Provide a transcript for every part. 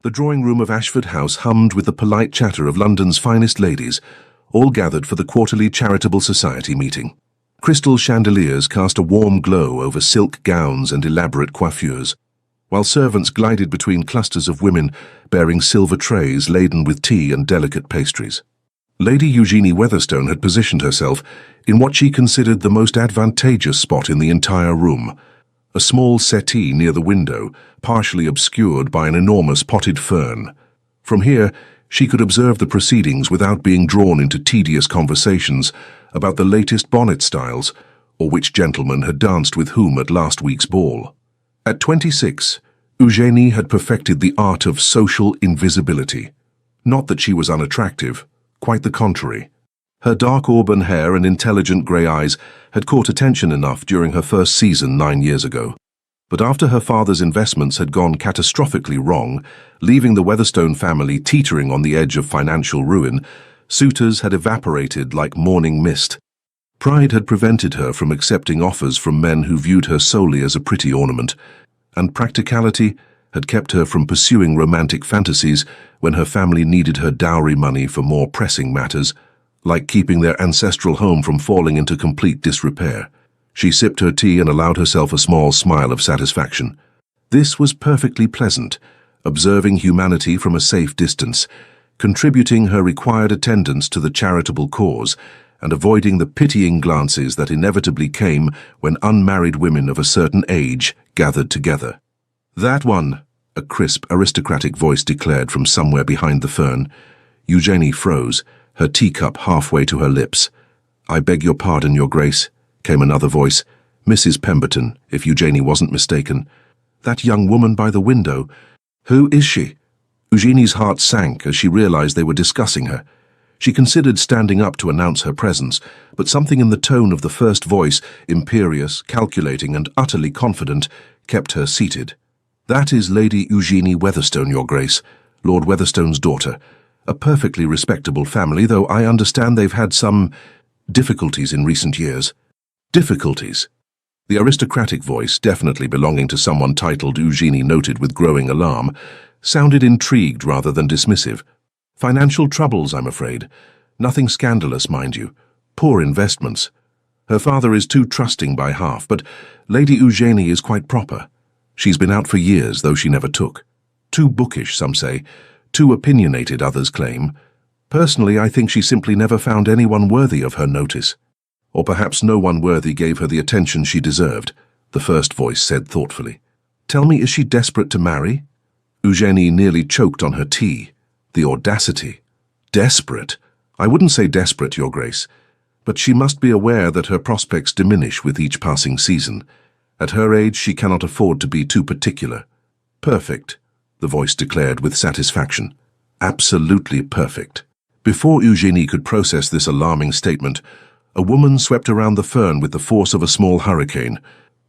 The drawing-room of Ashford House hummed with the polite chatter of London's finest ladies, all gathered for the quarterly charitable society meeting. Crystal chandeliers cast a warm glow over silk gowns and elaborate coiffures, while servants glided between clusters of women bearing silver trays laden with tea and delicate pastries. Lady Eugenie Weatherstone had positioned herself in what she considered the most advantageous spot in the entire room, a small settee near the window, partially obscured by an enormous potted fern. From here, she could observe the proceedings without being drawn into tedious conversations about the latest bonnet styles or which gentleman had danced with whom at last week's ball. At 26, Eugenie had perfected the art of social invisibility. Not that she was unattractive, quite the contrary. Her dark auburn hair and intelligent grey eyes had caught attention enough during her first season 9 years ago. But after her father's investments had gone catastrophically wrong, leaving the Weatherstone family teetering on the edge of financial ruin, suitors had evaporated like morning mist. Pride had prevented her from accepting offers from men who viewed her solely as a pretty ornament, and practicality had kept her from pursuing romantic fantasies when her family needed her dowry money for more pressing matters, like keeping their ancestral home from falling into complete disrepair. She sipped her tea and allowed herself a small smile of satisfaction. This was perfectly pleasant, observing humanity from a safe distance, contributing her required attendance to the charitable cause, and avoiding the pitying glances that inevitably came when unmarried women of a certain age gathered together. "That one," a crisp, aristocratic voice declared from somewhere behind the fern. Eugenie froze, her teacup halfway to her lips. "I beg your pardon, Your Grace," came another voice. "Mrs. Pemberton, if Eugenie wasn't mistaken." "That young woman by the window. Who is she?" Eugenie's heart sank as she realized they were discussing her. She considered standing up to announce her presence, but something in the tone of the first voice, imperious, calculating, and utterly confident, kept her seated. "That is Lady Eugenie Weatherstone, Your Grace, Lord Weatherstone's daughter. A perfectly respectable family, though I understand they've had some difficulties in recent years." Difficulties? The aristocratic voice, definitely belonging to someone titled Eugenie noted with growing alarm, sounded intrigued rather than dismissive. "Financial troubles, I'm afraid. Nothing scandalous, mind you. Poor investments. Her father is too trusting by half, but Lady Eugenie is quite proper. She's been out for years, though she never took. Too bookish, some say. Too opinionated, others claim. Personally, I think she simply never found anyone worthy of her notice. Or perhaps no one worthy gave her the attention she deserved," the first voice said thoughtfully. "Tell me, is she desperate to marry?" Eugenie nearly choked on her tea. The audacity. Desperate? I wouldn't say desperate, Your Grace, but she must be aware that her prospects diminish with each passing season. At her age, she cannot afford to be too particular. "Perfect," the voice declared with satisfaction. "Absolutely perfect." Before Eugenie could process this alarming statement, a woman swept around the fern with the force of a small hurricane.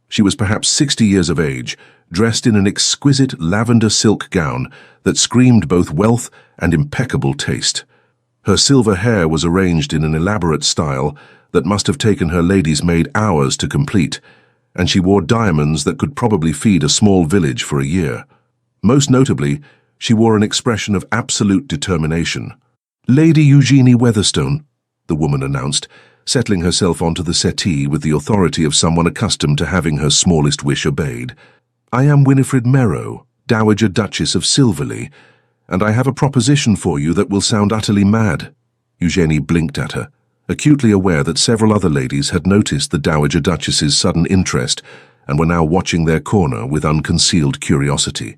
She was perhaps 60 years of age, dressed in an exquisite lavender silk gown that screamed both wealth and impeccable taste. Her silver hair was arranged in an elaborate style that must have taken her lady's maid hours to complete, and she wore diamonds that could probably feed a small village for a year. Most notably, she wore an expression of absolute determination. "Lady Eugenie Weatherstone," the woman announced, settling herself onto the settee with the authority of someone accustomed to having her smallest wish obeyed. "I am Winifred Merrow, Dowager Duchess of Silverley, and I have a proposition for you that will sound utterly mad." Eugenie blinked at her, acutely aware that several other ladies had noticed the Dowager Duchess's sudden interest and were now watching their corner with unconcealed curiosity.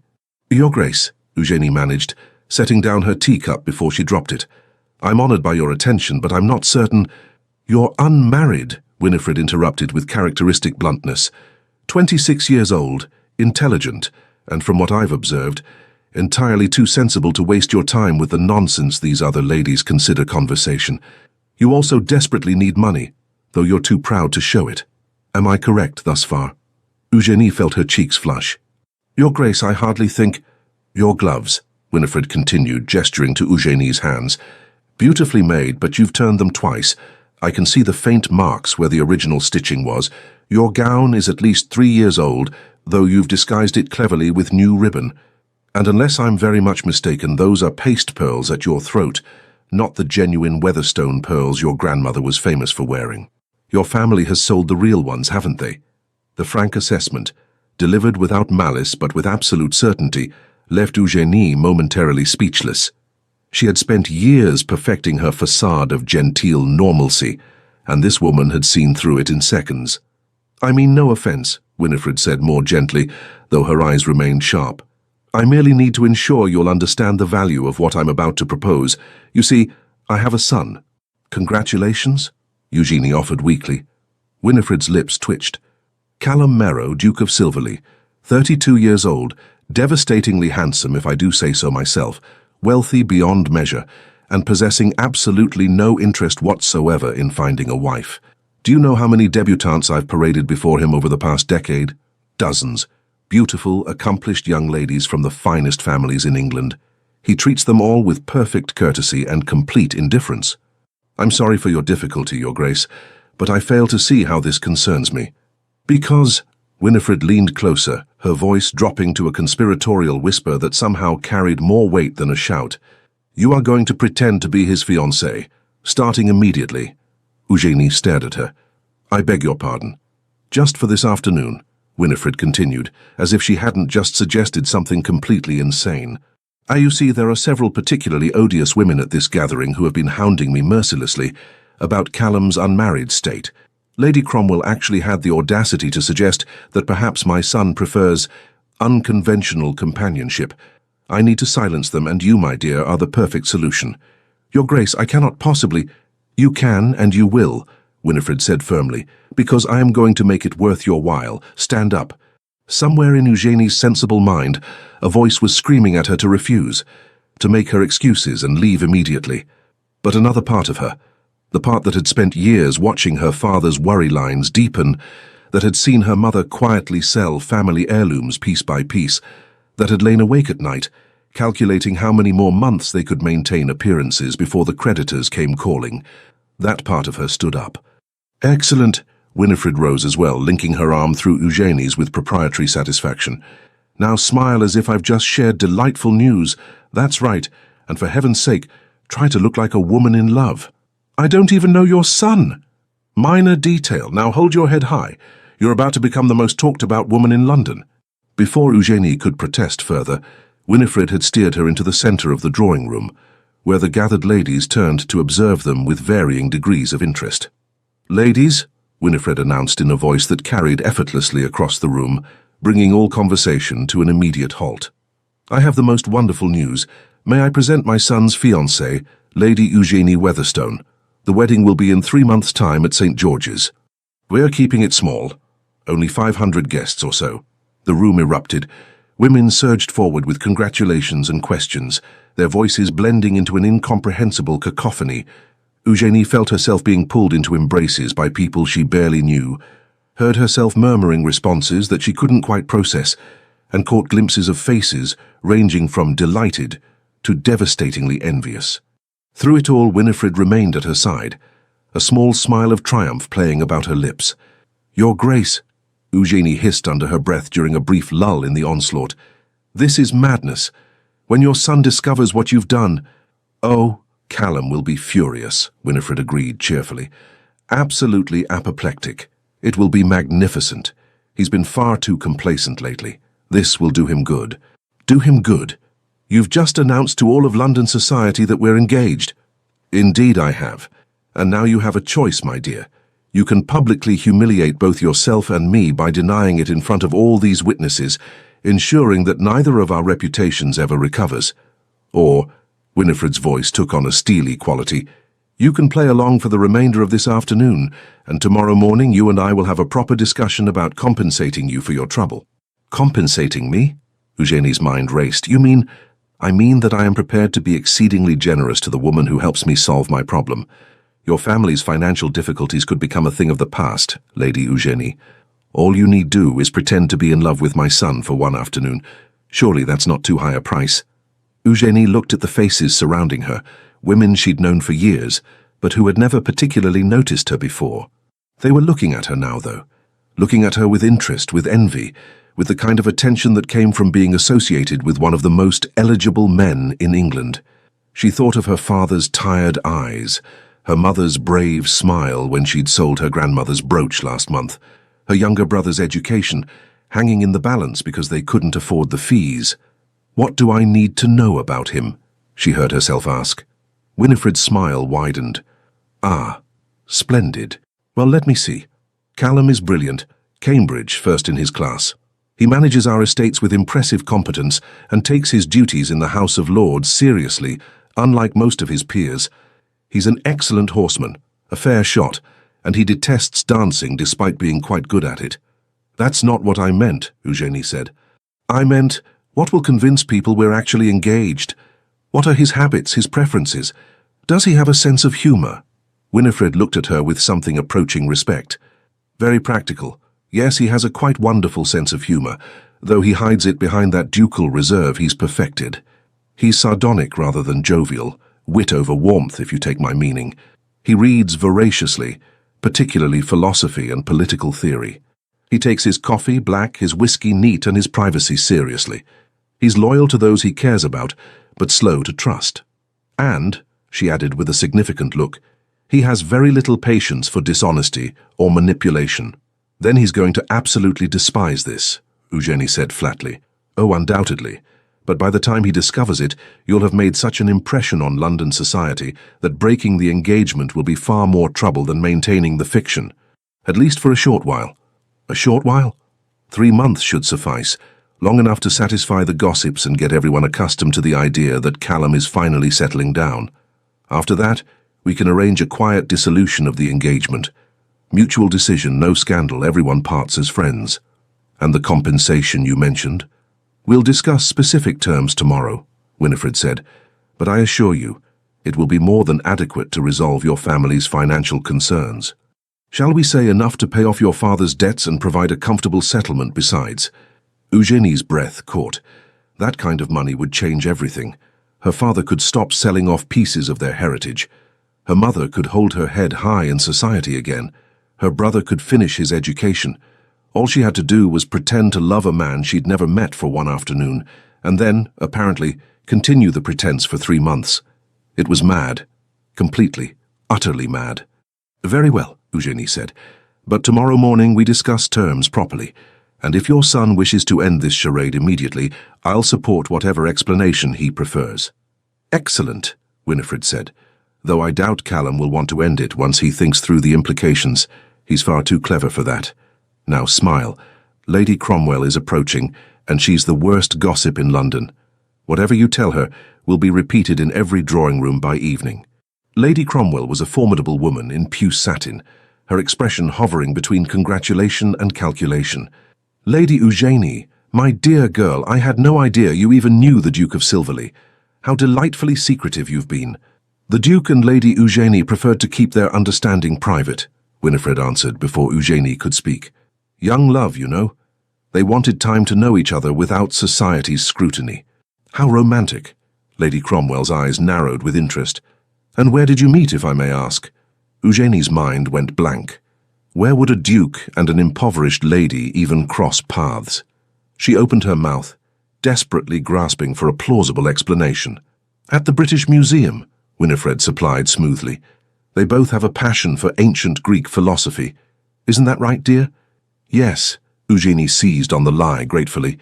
"Your Grace," Eugenie managed, setting down her teacup before she dropped it. "I'm honored by your attention, but I'm not certain—" "You're unmarried," Winifred interrupted with characteristic bluntness. 26 years old, intelligent, and from what I've observed, entirely too sensible to waste your time with the nonsense these other ladies consider conversation. You also desperately need money, though you're too proud to show it. Am I correct thus far?" Eugenie felt her cheeks flush. "Your Grace, I hardly think—" "Your gloves," Winifred continued, gesturing to Eugenie's hands. "Beautifully made, but you've turned them twice. I can see the faint marks where the original stitching was. Your gown is at least 3 years old, though you've disguised it cleverly with new ribbon. And unless I'm very much mistaken, those are paste pearls at your throat, not the genuine Weatherstone pearls your grandmother was famous for wearing. Your family has sold the real ones, haven't they? The frank assessment, delivered without malice but with absolute certainty, left Eugénie momentarily speechless. She had spent years perfecting her facade of genteel normalcy, and this woman had seen through it in seconds. "I mean no offense," Winifred said more gently, though her eyes remained sharp. "I merely need to ensure you'll understand the value of what I'm about to propose. You see, I have a son." "Congratulations," Eugénie offered weakly. Winifred's lips twitched. "Callum Merrow, Duke of Silverley, 32 years old, devastatingly handsome if I do say so myself, wealthy beyond measure, and possessing absolutely no interest whatsoever in finding a wife. Do you know how many debutantes I've paraded before him over the past decade? Dozens. Beautiful, accomplished young ladies from the finest families in England. He treats them all with perfect courtesy and complete indifference. I'm sorry for your difficulty, Your Grace, but I fail to see how this concerns me. Because..." Winifred leaned closer, her voice dropping to a conspiratorial whisper that somehow carried more weight than a shout. "You are going to pretend to be his fiancée, starting immediately." Eugénie stared at her. "I beg your pardon. Just for this afternoon," Winifred continued, as if she hadn't just suggested something completely insane. "You see, there are several particularly odious women at this gathering who have been hounding me mercilessly about Callum's unmarried state. Lady Cromwell actually had the audacity to suggest that perhaps my son prefers unconventional companionship. I need to silence them, and you, my dear, are the perfect solution. Your Grace, I cannot possibly—" "You can, and you will," Winifred said firmly, "because I am going to make it worth your while. Stand up." Somewhere in Eugénie's sensible mind, a voice was screaming at her to refuse, to make her excuses and leave immediately. But another part of her, the part that had spent years watching her father's worry lines deepen, that had seen her mother quietly sell family heirlooms piece by piece, that had lain awake at night, calculating how many more months they could maintain appearances before the creditors came calling. That part of her stood up. "Excellent." Winifred rose as well, linking her arm through Eugénie's with proprietary satisfaction. "Now smile as if I've just shared delightful news. That's right, and for heaven's sake, try to look like a woman in love." "I don't even know your son." "Minor detail. Now hold your head high. You're about to become the most talked-about woman in London." Before Eugénie could protest further, Winifred had steered her into the centre of the drawing room, where the gathered ladies turned to observe them with varying degrees of interest. "Ladies," Winifred announced in a voice that carried effortlessly across the room, bringing all conversation to an immediate halt. "I have the most wonderful news. May I present my son's fiancée, Lady Eugénie Weatherstone. The wedding will be in 3 months' time at St. George's. We're keeping it small, only 500 guests or so." The room erupted. Women surged forward with congratulations and questions, their voices blending into an incomprehensible cacophony. Eugénie felt herself being pulled into embraces by people she barely knew, heard herself murmuring responses that she couldn't quite process, and caught glimpses of faces ranging from delighted to devastatingly envious. Through it all, Winifred remained at her side, a small smile of triumph playing about her lips. "Your Grace," Eugénie hissed under her breath during a brief lull in the onslaught, "this is madness. When your son discovers what you've done—" "Oh, Callum will be furious," Winifred agreed cheerfully. "Absolutely apoplectic. It will be magnificent. He's been far too complacent lately. This will do him good." "Do him good? You've just announced to all of London society that we're engaged." "Indeed I have. And now you have a choice, my dear. You can publicly humiliate both yourself and me by denying it in front of all these witnesses, ensuring that neither of our reputations ever recovers. Or," Winifred's voice took on a steely quality, "you can play along for the remainder of this afternoon, and tomorrow morning you and I will have a proper discussion about compensating you for your trouble." "Compensating me?" Eugénie's mind raced. I mean that I am prepared to be exceedingly generous to the woman who helps me solve my problem. Your family's financial difficulties could become a thing of the past, Lady Eugénie. All you need do is pretend to be in love with my son for one afternoon. Surely that's not too high a price." Eugénie looked at the faces surrounding her, women she'd known for years, but who had never particularly noticed her before. They were looking at her now, though. Looking at her with interest, with envy, with the kind of attention that came from being associated with one of the most eligible men in England. She thought of her father's tired eyes, her mother's brave smile when she'd sold her grandmother's brooch last month, her younger brother's education, hanging in the balance because they couldn't afford the fees. "What do I need to know about him?" she heard herself ask. Winifred's smile widened. "Ah, splendid. Well, let me see. Callum is brilliant, Cambridge first in his class. He manages our estates with impressive competence and takes his duties in the House of Lords seriously, unlike most of his peers. He's an excellent horseman, a fair shot, and he detests dancing despite being quite good at it." "That's not what I meant," Eugenie said. "I meant, what will convince people we're actually engaged? What are his habits, his preferences? Does he have a sense of humor?" Winifred looked at her with something approaching respect. "Very practical. Yes, he has a quite wonderful sense of humor, though he hides it behind that ducal reserve he's perfected. He's sardonic rather than jovial, wit over warmth, if you take my meaning. He reads voraciously, particularly philosophy and political theory. He takes his coffee black, his whiskey neat, and his privacy seriously. He's loyal to those he cares about, but slow to trust. And," she added with a significant look, "he has very little patience for dishonesty or manipulation." "Then he's going to absolutely despise this," Eugenie said flatly. "Oh, undoubtedly. But by the time he discovers it, you'll have made such an impression on London society that breaking the engagement will be far more trouble than maintaining the fiction. At least for a short while." "A short while?" 3 months should suffice, long enough to satisfy the gossips and get everyone accustomed to the idea that Callum is finally settling down. After that, we can arrange a quiet dissolution of the engagement. Mutual decision, no scandal, everyone parts as friends. And the compensation you mentioned? "We'll discuss specific terms tomorrow," Winifred said, "but I assure you, it will be more than adequate to resolve your family's financial concerns. Shall we say enough to pay off your father's debts and provide a comfortable settlement besides?" Eugenie's breath caught. That kind of money would change everything. Her father could stop selling off pieces of their heritage. Her mother could hold her head high in society again. Her brother could finish his education. All she had to do was pretend to love a man she'd never met for one afternoon, and then, apparently, continue the pretense for 3 months. It was mad. Completely, utterly mad. "Very well," Eugenie said, "but tomorrow morning we discuss terms properly, and if your son wishes to end this charade immediately, I'll support whatever explanation he prefers." "Excellent," Winifred said, "though I doubt Callum will want to end it once he thinks through the implications. He's far too clever for that. Now smile. Lady Cromwell is approaching, and she's the worst gossip in London. Whatever you tell her will be repeated in every drawing room by evening." Lady Cromwell was a formidable woman in puce satin, her expression hovering between congratulation and calculation. "Lady Eugenie, my dear girl, I had no idea you even knew the Duke of Silverley. How delightfully secretive you've been." "The Duke and Lady Eugenie preferred to keep their understanding private," Winifred answered before Eugenie could speak. "Young love, you know. They wanted time to know each other without society's scrutiny." "How romantic." Lady Cromwell's eyes narrowed with interest. "And where did you meet, if I may ask?" Eugenie's mind went blank. Where would a duke and an impoverished lady even cross paths? She opened her mouth, desperately grasping for a plausible explanation. "At the British Museum," Winifred supplied smoothly. "They both have a passion for ancient Greek philosophy. Isn't that right, dear?" "Yes," Eugenie seized on the lie gratefully.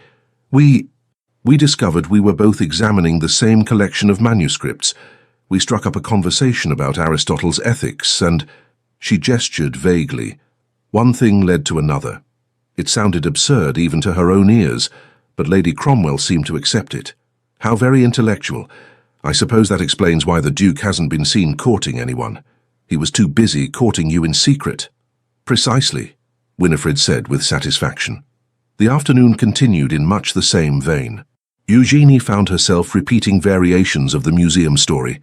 We discovered we were both examining the same collection of manuscripts. We struck up a conversation about Aristotle's ethics, and—" She gestured vaguely. One thing led to another. It sounded absurd even to her own ears, but Lady Cromwell seemed to accept it. "How very intellectual. I suppose that explains why the Duke hasn't been seen courting anyone. He was too busy courting you in secret." "Precisely," Winifred said with satisfaction. The afternoon continued in much the same vein. Eugenie found herself repeating variations of the museum story,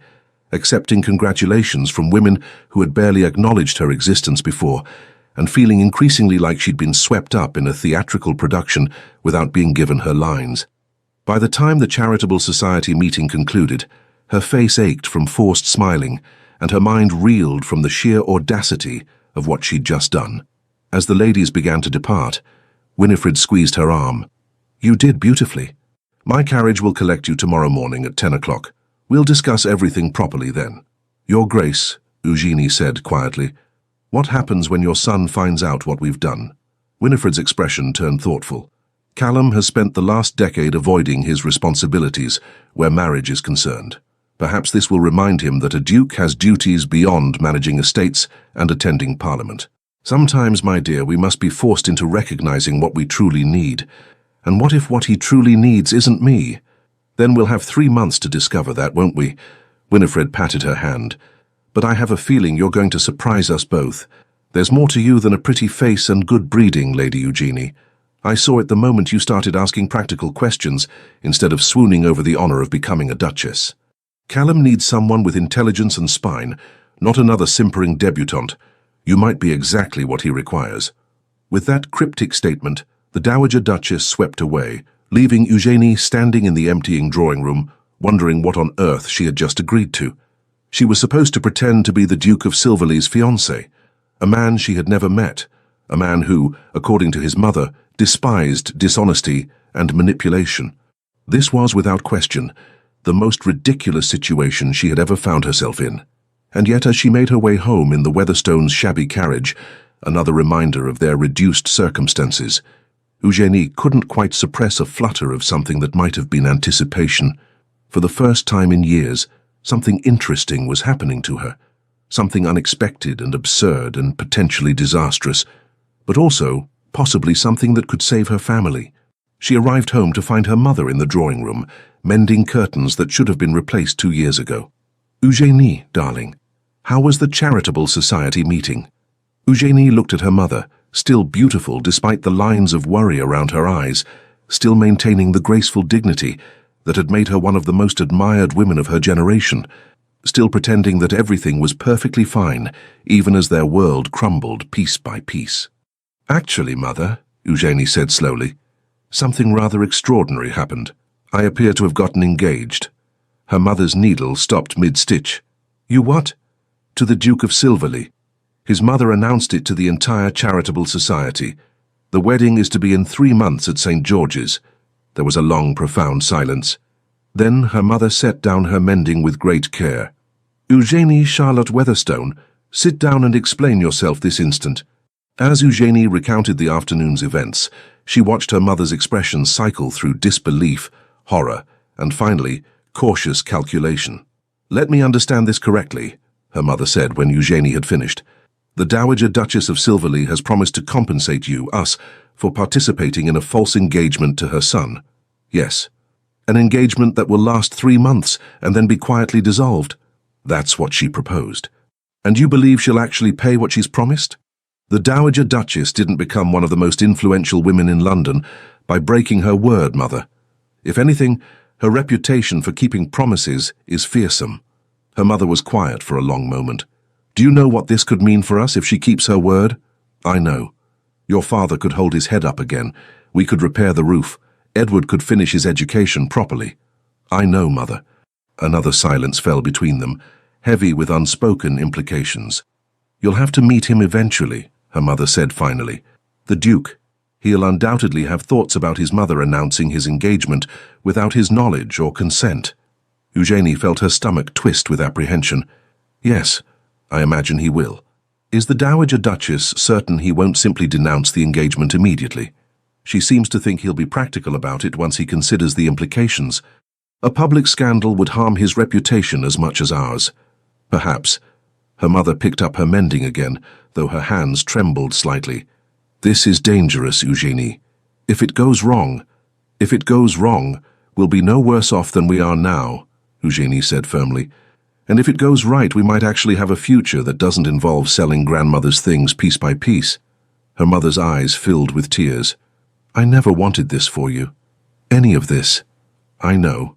accepting congratulations from women who had barely acknowledged her existence before, and feeling increasingly like she'd been swept up in a theatrical production without being given her lines. By the time the charitable society meeting concluded, her face ached from forced smiling, and her mind reeled from the sheer audacity of what she'd just done. As the ladies began to depart, Winifred squeezed her arm. You did beautifully. My carriage will collect you tomorrow morning at 10 o'clock. We'll discuss everything properly then. Your Grace, Eugenie said quietly, what happens when your son finds out what we've done? Winifred's expression turned thoughtful. Callum has spent the last decade avoiding his responsibilities where marriage is concerned. Perhaps this will remind him that a duke has duties beyond managing estates and attending Parliament. Sometimes, my dear, we must be forced into recognizing what we truly need. And what if what he truly needs isn't me? Then we'll have 3 months to discover that, won't we? Winifred patted her hand. But I have a feeling you're going to surprise us both. There's more to you than a pretty face and good breeding, Lady Eugenie. I saw it the moment you started asking practical questions instead of swooning over the honor of becoming a duchess. Callum needs someone with intelligence and spine, not another simpering debutante. You might be exactly what he requires. With that cryptic statement, the Dowager Duchess swept away, leaving Eugenie standing in the emptying drawing room, wondering what on earth she had just agreed to. She was supposed to pretend to be the Duke of Silverley's fiancé, a man she had never met, a man who, according to his mother, despised dishonesty and manipulation. This was, without question, the most ridiculous situation she had ever found herself in. And yet, as she made her way home in the Weatherstones' shabby carriage, another reminder of their reduced circumstances, Eugenie couldn't quite suppress a flutter of something that might have been anticipation. For the first time in years, something interesting was happening to her, something unexpected and absurd and potentially disastrous, but also possibly something that could save her family. She arrived home to find her mother in the drawing room, mending curtains that should have been replaced 2 years ago. Eugenie, darling, how was the charitable society meeting? Eugenie looked at her mother, still beautiful despite the lines of worry around her eyes, still maintaining the graceful dignity that had made her one of the most admired women of her generation, still pretending that everything was perfectly fine, even as their world crumbled piece by piece. Actually, Mother, Eugenie said slowly, something rather extraordinary happened. I appear to have gotten engaged. Her mother's needle stopped mid-stitch. You what? To the Duke of Silverley. His mother announced it to the entire charitable society. The wedding is to be in 3 months at St. George's. There was a long, profound silence. Then her mother set down her mending with great care. Eugenie Charlotte Weatherstone, sit down and explain yourself this instant. As Eugenie recounted the afternoon's events, she watched her mother's expression cycle through disbelief, horror, and finally, cautious calculation. Let me understand this correctly, her mother said when Eugenie had finished. The Dowager Duchess of Silverley has promised to compensate you, us, for participating in a false engagement to her son. Yes. An engagement that will last 3 months and then be quietly dissolved. That's what she proposed. And you believe she'll actually pay what she's promised? The Dowager Duchess didn't become one of the most influential women in London by breaking her word, Mother. If anything, her reputation for keeping promises is fearsome. Her mother was quiet for a long moment. Do you know what this could mean for us if she keeps her word? I know. Your father could hold his head up again. We could repair the roof. Edward could finish his education properly. I know, Mother. Another silence fell between them, heavy with unspoken implications. You'll have to meet him eventually, her mother said finally. The Duke. He'll undoubtedly have thoughts about his mother announcing his engagement without his knowledge or consent. Eugenie felt her stomach twist with apprehension. Yes, I imagine he will. Is the Dowager Duchess certain he won't simply denounce the engagement immediately? She seems to think he'll be practical about it once he considers the implications. A public scandal would harm his reputation as much as ours. Perhaps. Her mother picked up her mending again, though her hands trembled slightly. This is dangerous, Eugenie. If it goes wrong, we'll be no worse off than we are now, Eugenie said firmly. And if it goes right, we might actually have a future that doesn't involve selling grandmother's things piece by piece. Her mother's eyes filled with tears. I never wanted this for you. Any of this. I know.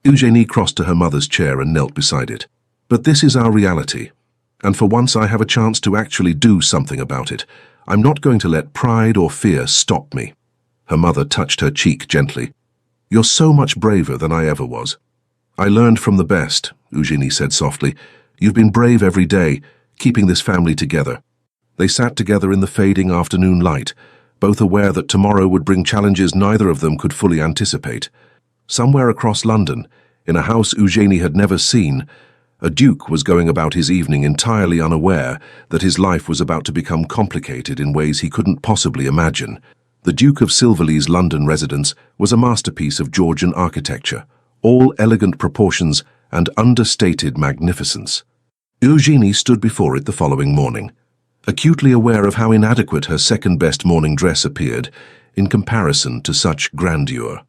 Eugenie crossed to her mother's chair and knelt beside it. But this is our reality. And for once I have a chance to actually do something about it. I'm not going to let pride or fear stop me. Her mother touched her cheek gently. You're so much braver than I ever was. I learned from the best, Eugenie said softly. You've been brave every day, keeping this family together. They sat together in the fading afternoon light, both aware that tomorrow would bring challenges neither of them could fully anticipate. Somewhere across London, in a house Eugénie had never seen, a duke was going about his evening entirely unaware that his life was about to become complicated in ways he couldn't possibly imagine. The Duke of Silverley's London residence was a masterpiece of Georgian architecture, all elegant proportions and understated magnificence. Eugénie stood before it the following morning, acutely aware of how inadequate her second-best morning dress appeared in comparison to such grandeur.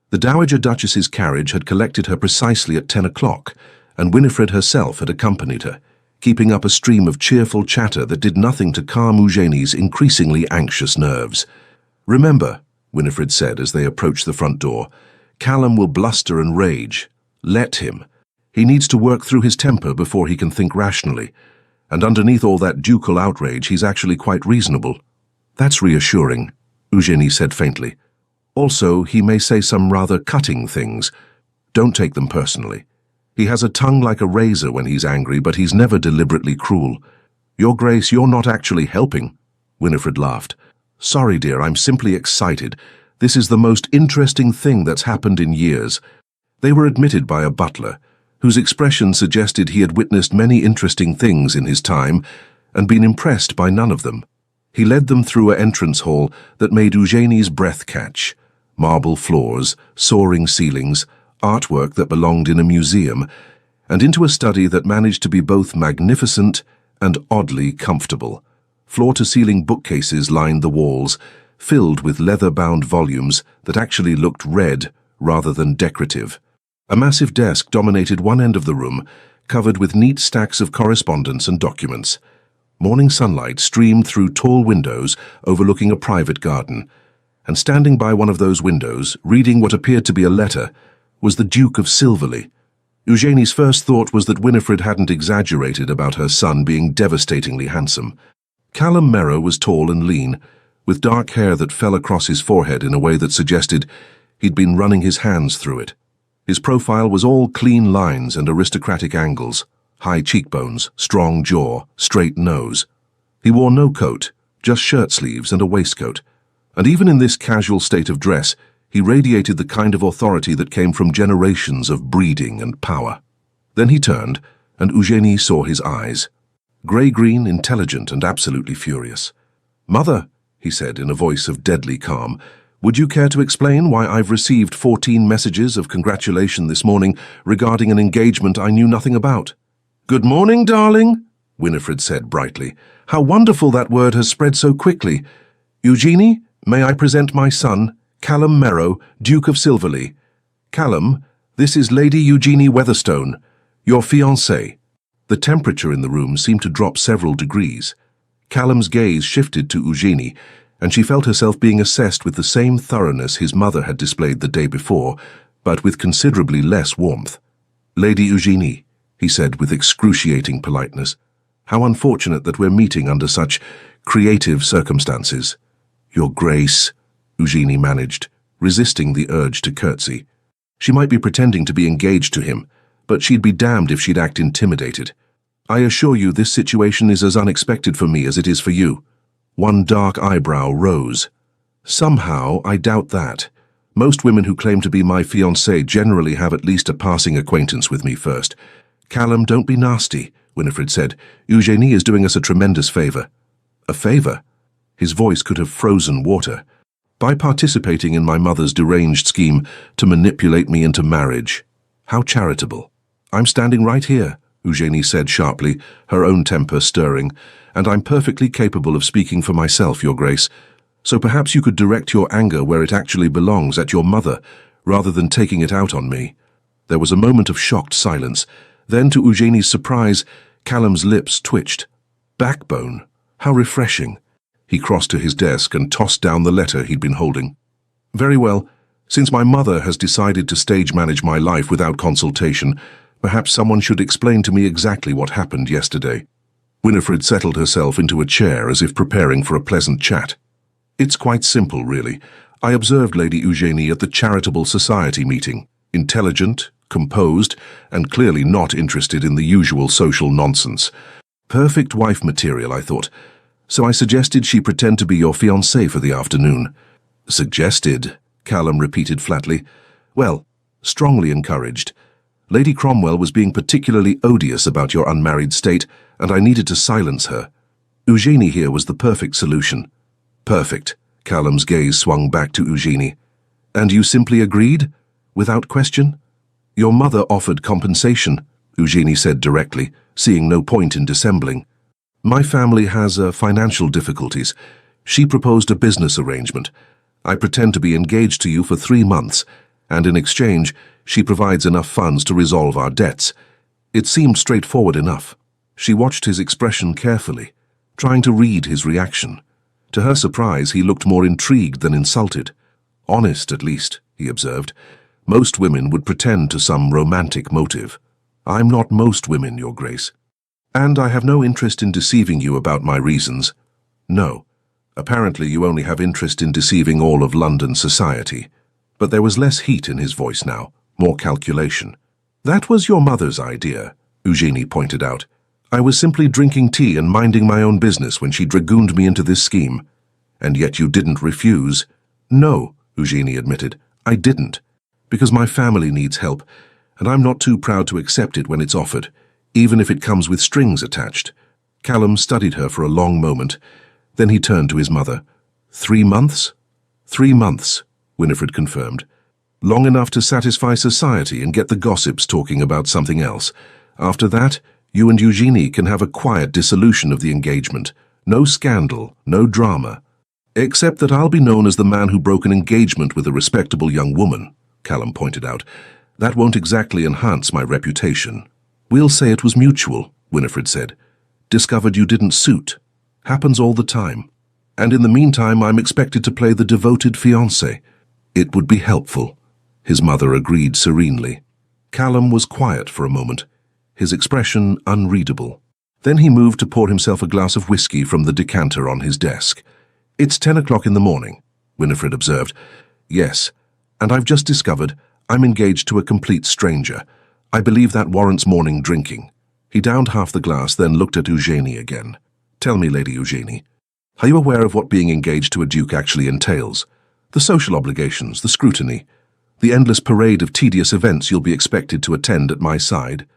The Dowager Duchess's carriage had collected her precisely at 10 o'clock, and Winifred herself had accompanied her, keeping up a stream of cheerful chatter that did nothing to calm Eugénie's increasingly anxious nerves. "Remember," Winifred said as they approached the front door, "Callum will bluster and rage. Let him. He needs to work through his temper before he can think rationally, and underneath all that ducal outrage he's actually quite reasonable." "That's reassuring," Eugénie said faintly. "Also, he may say some rather cutting things. Don't take them personally. He has a tongue like a razor when he's angry, but he's never deliberately cruel." "Your Grace, you're not actually helping," Winifred laughed. "Sorry, dear, I'm simply excited. This is the most interesting thing that's happened in years." They were admitted by a butler, whose expression suggested he had witnessed many interesting things in his time and been impressed by none of them. He led them through an entrance hall that made Eugénie's breath catch. Marble floors, soaring ceilings, artwork that belonged in a museum, and into a study that managed to be both magnificent and oddly comfortable. Floor-to-ceiling bookcases lined the walls, filled with leather-bound volumes that actually looked read rather than decorative. A massive desk dominated one end of the room, covered with neat stacks of correspondence and documents. Morning sunlight streamed through tall windows overlooking a private garden, and standing by one of those windows, reading what appeared to be a letter, was the Duke of Silverley. Eugénie's first thought was that Winifred hadn't exaggerated about her son being devastatingly handsome. Callum Merrow was tall and lean, with dark hair that fell across his forehead in a way that suggested he'd been running his hands through it. His profile was all clean lines and aristocratic angles, high cheekbones, strong jaw, straight nose. He wore no coat, just shirt sleeves and a waistcoat, and even in this casual state of dress, he radiated the kind of authority that came from generations of breeding and power. Then he turned, and Eugénie saw his eyes. Grey-green, intelligent, and absolutely furious. "Mother," he said in a voice of deadly calm, "would you care to explain why I've received 14 messages of congratulation this morning regarding an engagement I knew nothing about?" "Good morning, darling," Winifred said brightly. "How wonderful that word has spread so quickly. Eugénie, may I present my son, Callum Merrow, Duke of Silverley. Callum, this is Lady Eugénie Weatherstone, your fiancée." The temperature in the room seemed to drop several degrees. Callum's gaze shifted to Eugénie, and she felt herself being assessed with the same thoroughness his mother had displayed the day before, but with considerably less warmth. "Lady Eugénie," he said with excruciating politeness, "how unfortunate that we're meeting under such creative circumstances." "Your Grace," Eugénie managed, resisting the urge to curtsy. She might be pretending to be engaged to him, but she'd be damned if she'd act intimidated. "I assure you this situation is as unexpected for me as it is for you." One dark eyebrow rose. "Somehow, I doubt that. Most women who claim to be my fiancée generally have at least a passing acquaintance with me first." "Callum, don't be nasty," Winifred said. "Eugénie is doing us a tremendous favor." "A favor?" His voice could have frozen water. "By participating in my mother's deranged scheme to manipulate me into marriage. How charitable." "I'm standing right here," Eugénie said sharply, her own temper stirring, "and I'm perfectly capable of speaking for myself, Your Grace. So perhaps you could direct your anger where it actually belongs, at your mother, rather than taking it out on me." There was a moment of shocked silence. Then, to Eugénie's surprise, Callum's lips twitched. Backbone. How refreshing. He crossed to his desk and tossed down the letter he'd been holding. "Very well. Since my mother has decided to stage manage my life without consultation, perhaps someone should explain to me exactly what happened yesterday." Winifred settled herself into a chair as if preparing for a pleasant chat. "It's quite simple, really. I observed Lady Eugénie at the Charitable Society meeting. Intelligent, composed, and clearly not interested in the usual social nonsense. Perfect wife material, I thought. So I suggested she pretend to be your fiancée for the afternoon. Suggested, Callum repeated flatly. Well, strongly encouraged. Lady Cromwell was being particularly odious about your unmarried state, and I needed to silence her. Eugenie here was the perfect solution. Perfect. Callum's gaze swung back to Eugenie. And you simply agreed? Without question? Your mother offered compensation, Eugenie said directly, seeing no point in dissembling. My family has financial difficulties. She proposed a business arrangement. I pretend to be engaged to you for 3 months, and in exchange, she provides enough funds to resolve our debts. It seemed straightforward enough. She watched his expression carefully, trying to read his reaction. To her surprise, he looked more intrigued than insulted. Honest, at least, he observed. Most women would pretend to some romantic motive. I'm not most women, Your Grace. And I have no interest in deceiving you about my reasons. No. Apparently you only have interest in deceiving all of London society. But there was less heat in his voice now, more calculation. That was your mother's idea, Eugenie pointed out. I was simply drinking tea and minding my own business when she dragooned me into this scheme. And yet you didn't refuse. No, Eugenie admitted, I didn't. Because my family needs help, and I'm not too proud to accept it when it's offered, even if it comes with strings attached. Callum studied her for a long moment. Then he turned to his mother. 3 months? 3 months, Winifred confirmed. Long enough to satisfy society and get the gossips talking about something else. After that, you and Eugenie can have a quiet dissolution of the engagement. No scandal, no drama. Except that I'll be known as the man who broke an engagement with a respectable young woman, Callum pointed out. That won't exactly enhance my reputation. We'll say it was mutual, Winifred said. Discovered you didn't suit. Happens all the time. And in the meantime, I'm expected to play the devoted fiancé. It would be helpful, his mother agreed serenely. Callum was quiet for a moment, his expression unreadable. Then he moved to pour himself a glass of whiskey from the decanter on his desk. It's 10 o'clock in the morning, Winifred observed. Yes, and I've just discovered I'm engaged to a complete stranger. I believe that warrants morning drinking. He downed half the glass, then looked at Eugenie again. Tell me, Lady Eugenie, are you aware of what being engaged to a duke actually entails? The social obligations, the scrutiny, the endless parade of tedious events you'll be expected to attend at my side?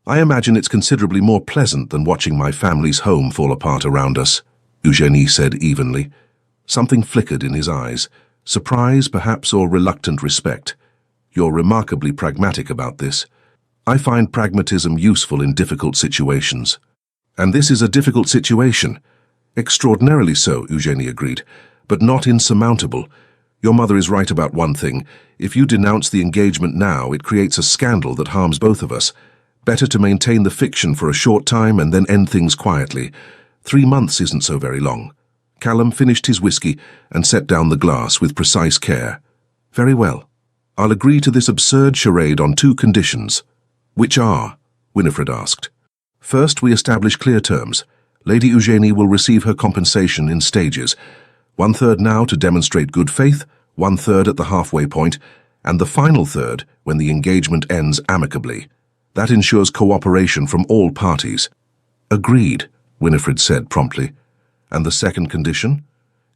I imagine it's considerably more pleasant than watching my family's home fall apart around us, Eugenie said evenly. Something flickered in his eyes, surprise perhaps or reluctant respect. You're remarkably pragmatic about this. I find pragmatism useful in difficult situations. And this is a difficult situation. Extraordinarily so, Eugenie agreed, but not insurmountable. Your mother is right about one thing. If you denounce the engagement now, it creates a scandal that harms both of us. Better to maintain the fiction for a short time and then end things quietly. 3 months isn't so very long. Callum finished his whiskey and set down the glass with precise care. Very well. I'll agree to this absurd charade on 2 conditions. Which are? Winifred asked. First, we establish clear terms. Lady Eugenie will receive her compensation in stages. 1/3 now to demonstrate good faith, 1/3 at the halfway point, and the final third when the engagement ends amicably. That ensures cooperation from all parties. Agreed, Winifred said promptly. And the second condition?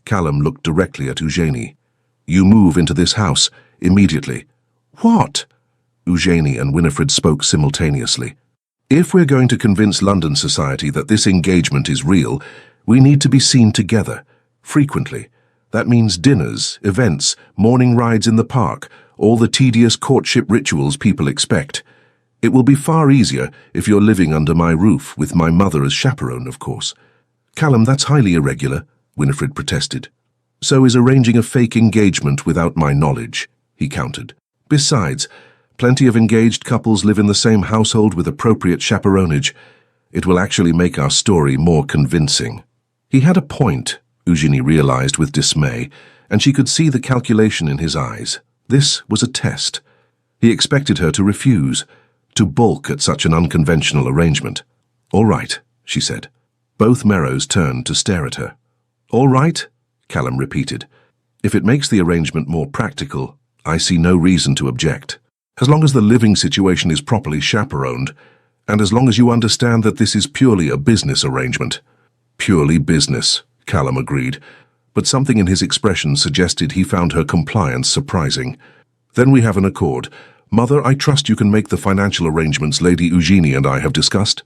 Callum looked directly at Eugenie. You move into this house, immediately. What? Eugenie and Winifred spoke simultaneously. If we're going to convince London society that this engagement is real, we need to be seen together, frequently. That means dinners, events, morning rides in the park, all the tedious courtship rituals people expect. It will be far easier if you're living under my roof, with my mother as chaperone, of course. Callum, that's highly irregular, Winifred protested. So is arranging a fake engagement without my knowledge, he countered. Besides, plenty of engaged couples live in the same household with appropriate chaperonage. It will actually make our story more convincing. He had a point, Eugenie realized with dismay, and she could see the calculation in his eyes. This was a test. He expected her to refuse, to balk at such an unconventional arrangement. All right, she said. Both Merrows turned to stare at her. All right, Callum repeated. If it makes the arrangement more practical, I see no reason to object. As long as the living situation is properly chaperoned, and as long as you understand that this is purely a business arrangement. Purely business, Callum agreed, but something in his expression suggested he found her compliance surprising. Then we have an accord. Mother, I trust you can make the financial arrangements Lady Eugenie and I have discussed.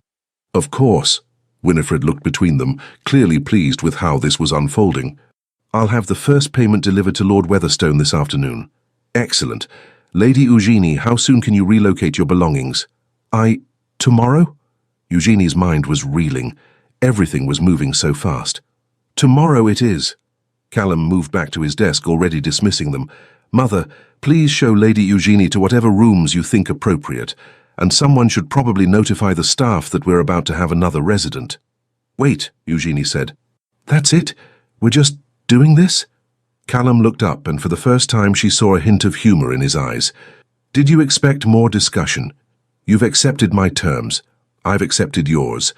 Of course. Winifred looked between them, clearly pleased with how this was unfolding. I'll have the first payment delivered to Lord Weatherstone this afternoon. Excellent. Lady Eugenie, how soon can you relocate your belongings? Tomorrow? Eugenie's mind was reeling. Everything was moving so fast. Tomorrow it is. Callum moved back to his desk, already dismissing them. Mother, please show Lady Eugenie to whatever rooms you think appropriate, and someone should probably notify the staff that we're about to have another resident. Wait, Eugenie said. That's it? We're just doing this? Callum looked up, and for the first time she saw a hint of humor in his eyes. Did you expect more discussion? You've accepted my terms. I've accepted yours.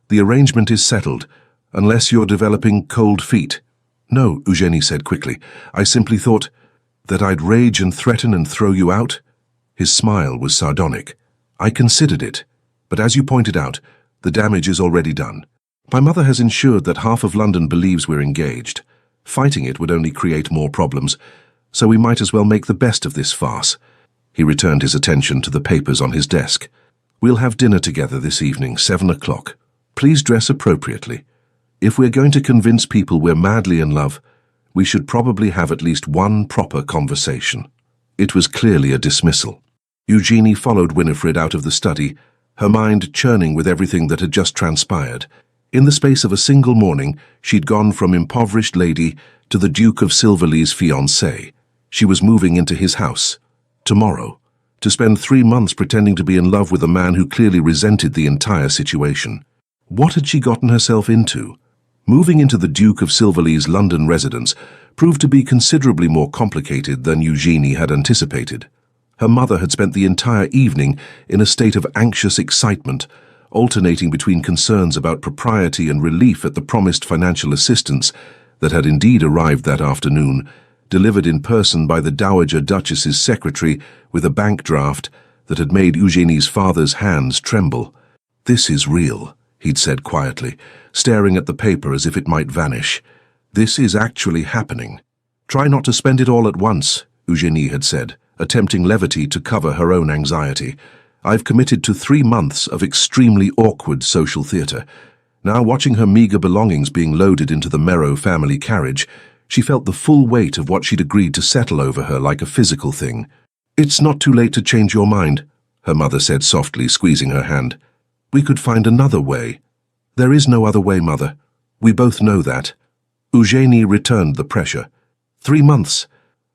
The arrangement is settled, unless you're developing cold feet. No, Eugenie said quickly. I simply thought that I'd rage and threaten and throw you out. His smile was sardonic. I considered it, but as you pointed out, the damage is already done. My mother has ensured that half of London believes we're engaged. Fighting it would only create more problems, so we might as well make the best of this farce. He returned his attention to the papers on his desk. We'll have dinner together this evening, 7 o'clock. Please dress appropriately. If we're going to convince people we're madly in love, we should probably have at least one proper conversation. It was clearly a dismissal. Eugenie followed Winifred out of the study, her mind churning with everything that had just transpired. In the space of a single morning, she'd gone from impoverished lady to the Duke of Silverley's fiancée. She was moving into his house. Tomorrow. To spend 3 months pretending to be in love with a man who clearly resented the entire situation. What had she gotten herself into? Moving into the Duke of Silverley's London residence proved to be considerably more complicated than Eugenie had anticipated. Her mother had spent the entire evening in a state of anxious excitement, alternating between concerns about propriety and relief at the promised financial assistance that had indeed arrived that afternoon, delivered in person by the Dowager Duchess's secretary with a bank draft that had made Eugenie's father's hands tremble. This is real, he'd said quietly, staring at the paper as if it might vanish. This is actually happening. Try not to spend it all at once, Eugenie had said, attempting levity to cover her own anxiety. I've committed to 3 months of extremely awkward social theatre. Now, watching her meagre belongings being loaded into the Merrow family carriage, she felt the full weight of what she'd agreed to settle over her like a physical thing. It's not too late to change your mind, her mother said softly, squeezing her hand. We could find another way. There is no other way, Mother. We both know that. Eugenie returned the pressure. 3 months.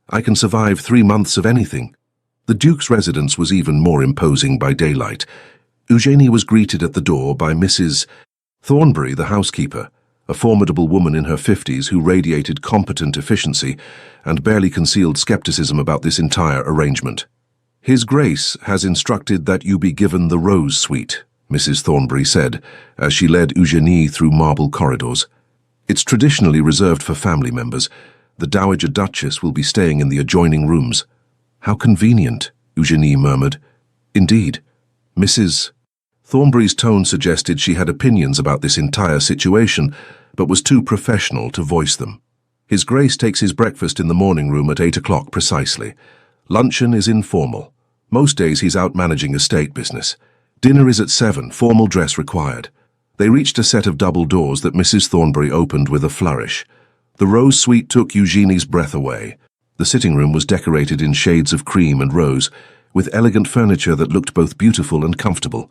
I can survive 3 months of anything. The Duke's residence was even more imposing by daylight. Eugenie was greeted at the door by Mrs. Thornbury, the housekeeper, a formidable woman in her 50s who radiated competent efficiency and barely concealed skepticism about this entire arrangement. His Grace has instructed that you be given the Rose Suite, Mrs. Thornbury said, as she led Eugenie through marble corridors. It's traditionally reserved for family members. The Dowager Duchess will be staying in the adjoining rooms. How convenient, Eugenie murmured. Indeed. Mrs. Thornbury's tone suggested she had opinions about this entire situation, but was too professional to voice them. His Grace takes his breakfast in the morning room at 8 o'clock precisely. Luncheon is informal. Most days he's out managing estate business. Dinner is at 7, formal dress required. They reached a set of double doors that Mrs. Thornbury opened with a flourish. The Rose Suite took Eugenie's breath away. The sitting room was decorated in shades of cream and rose, with elegant furniture that looked both beautiful and comfortable.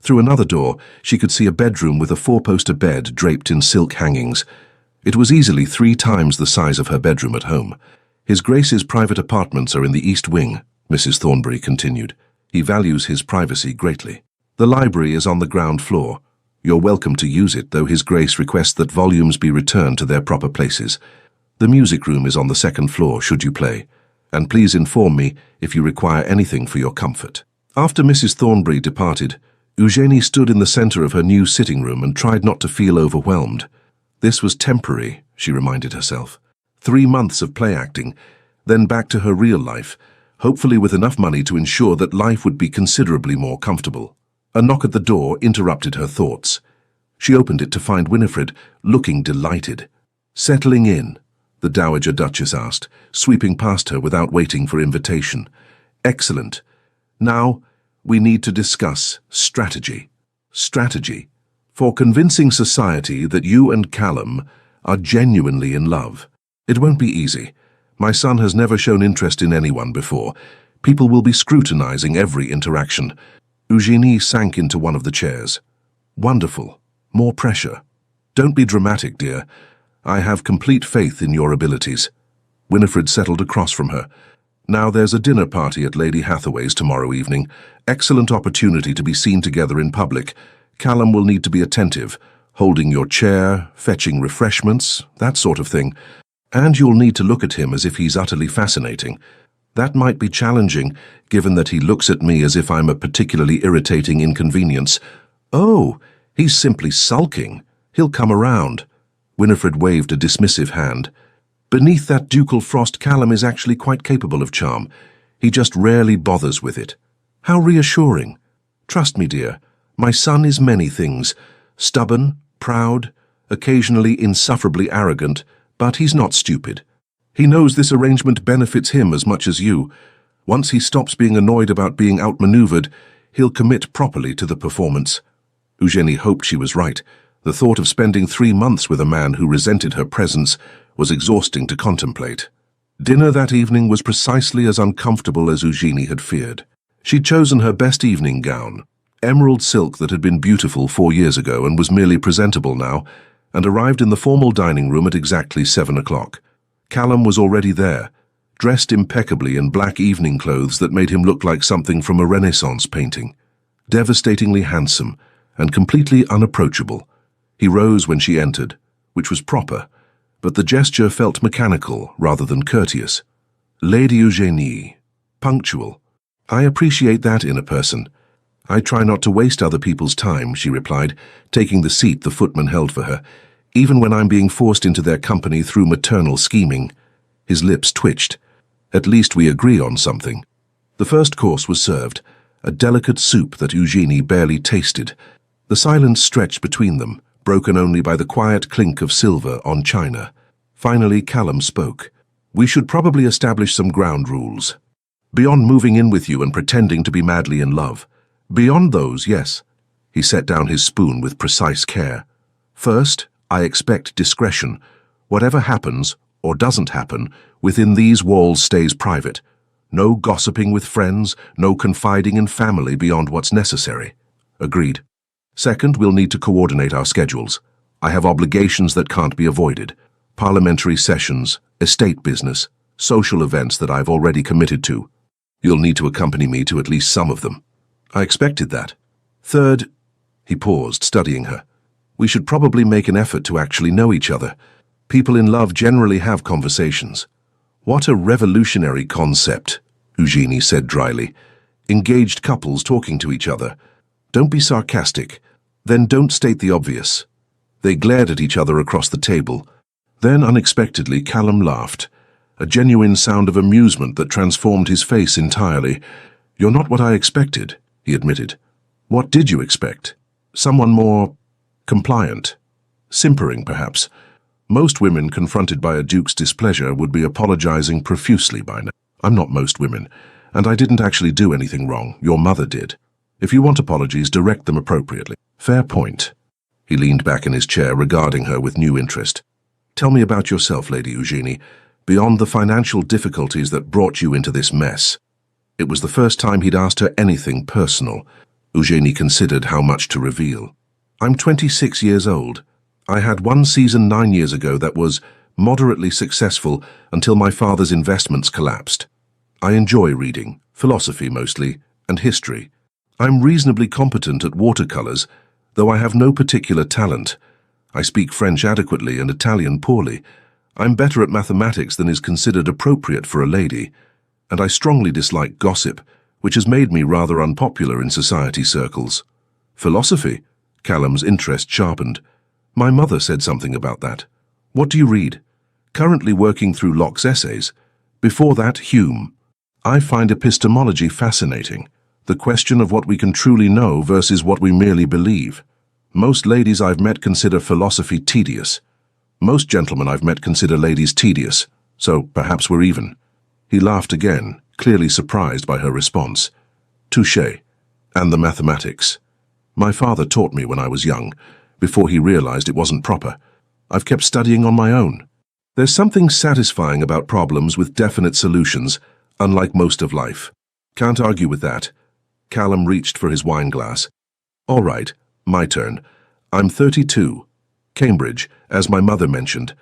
Through another door, she could see a bedroom with a 4-poster bed draped in silk hangings. It was easily 3 times the size of her bedroom at home. His Grace's private apartments are in the East Wing, Mrs. Thornbury continued. He values his privacy greatly. The library is on the ground floor. You're welcome to use it, though His Grace requests that volumes be returned to their proper places. The music room is on the 2nd floor, should you play. And please inform me if you require anything for your comfort. After Mrs. Thornbury departed, Eugenie stood in the center of her new sitting room and tried not to feel overwhelmed. This was temporary, she reminded herself. 3 months of play acting, then back to her real life, hopefully with enough money to ensure that life would be considerably more comfortable. A knock at the door interrupted her thoughts. She opened it to find Winifred, looking delighted. Settling in? The Dowager Duchess asked, sweeping past her without waiting for invitation. Excellent. Now, we need to discuss strategy. Strategy. For convincing society that you and Callum are genuinely in love. It won't be easy. My son has never shown interest in anyone before. People will be scrutinizing every interaction. Eugenie sank into one of the chairs. Wonderful. More pressure. Don't be dramatic, dear. I have complete faith in your abilities. Winifred settled across from her. Now there's a dinner party at Lady Hathaway's tomorrow evening. Excellent opportunity to be seen together in public. Callum will need to be attentive, holding your chair, fetching refreshments, that sort of thing. And you'll need to look at him as if he's utterly fascinating. That might be challenging, given that he looks at me as if I'm a particularly irritating inconvenience. Oh, he's simply sulking. He'll come around. Winifred waved a dismissive hand. Beneath that ducal frost, Callum is actually quite capable of charm. He just rarely bothers with it. How reassuring. Trust me, dear, my son is many things. Stubborn, proud, occasionally insufferably arrogant, but he's not stupid. He knows this arrangement benefits him as much as you. Once he stops being annoyed about being outmaneuvered, he'll commit properly to the performance. Eugenie hoped she was right. The thought of spending 3 months with a man who resented her presence was exhausting to contemplate. Dinner that evening was precisely as uncomfortable as Eugenie had feared. She'd chosen her best evening gown, emerald silk that had been beautiful 4 years ago and was merely presentable now, and arrived in the formal dining room at exactly 7 o'clock. Callum was already there, dressed impeccably in black evening clothes that made him look like something from a Renaissance painting. Devastatingly handsome and completely unapproachable. He rose when she entered, which was proper, but the gesture felt mechanical rather than courteous. Lady Eugenie, punctual. I appreciate that in a person. I try not to waste other people's time, she replied, taking the seat the footman held for her, even when I'm being forced into their company through maternal scheming. His lips twitched. At least we agree on something. The first course was served, a delicate soup that Eugenie barely tasted. The silence stretched between them, broken only by the quiet clink of silver on china. Finally, Callum spoke. We should probably establish some ground rules. Beyond moving in with you and pretending to be madly in love. Beyond those, yes. He set down his spoon with precise care. First, I expect discretion. Whatever happens, or doesn't happen, within these walls stays private. No gossiping with friends, no confiding in family beyond what's necessary. Agreed. Second, we'll need to coordinate our schedules. I have obligations that can't be avoided. Parliamentary sessions, estate business, social events that I've already committed to. You'll need to accompany me to at least some of them. I expected that. Third, he paused, studying her. We should probably make an effort to actually know each other. People in love generally have conversations. What a revolutionary concept, Eugenie said dryly. Engaged couples talking to each other. Don't be sarcastic. Then don't state the obvious. They glared at each other across the table. Then, unexpectedly, Callum laughed. A genuine sound of amusement that transformed his face entirely. You're not what I expected, he admitted. What did you expect? Someone more compliant. Simpering, perhaps. Most women confronted by a duke's displeasure would be apologizing profusely by now. I'm not most women, and I didn't actually do anything wrong. Your mother did. If you want apologies, direct them appropriately. Fair point. He leaned back in his chair, regarding her with new interest. Tell me about yourself, Lady Eugenie, beyond the financial difficulties that brought you into this mess. It was the first time he'd asked her anything personal. Eugenie considered how much to reveal. I'm 26 years old. I had one season 9 years ago that was moderately successful until my father's investments collapsed. I enjoy reading, philosophy mostly, and history. I'm reasonably competent at watercolors, though I have no particular talent. I speak French adequately and Italian poorly. I'm better at mathematics than is considered appropriate for a lady, and I strongly dislike gossip, which has made me rather unpopular in society circles. Philosophy? Callum's interest sharpened. My mother said something about that. What do you read? Currently working through Locke's essays. Before that, Hume. I find epistemology fascinating. The question of what we can truly know versus what we merely believe. Most ladies I've met consider philosophy tedious. Most gentlemen I've met consider ladies tedious, so perhaps we're even." He laughed again, clearly surprised by her response. "Touché. And the mathematics. My father taught me when I was young, before he realized it wasn't proper. I've kept studying on my own. There's something satisfying about problems with definite solutions, unlike most of life. Can't argue with that." Callum reached for his wine glass. "All right, my turn. I'm 32. Cambridge, as my mother mentioned.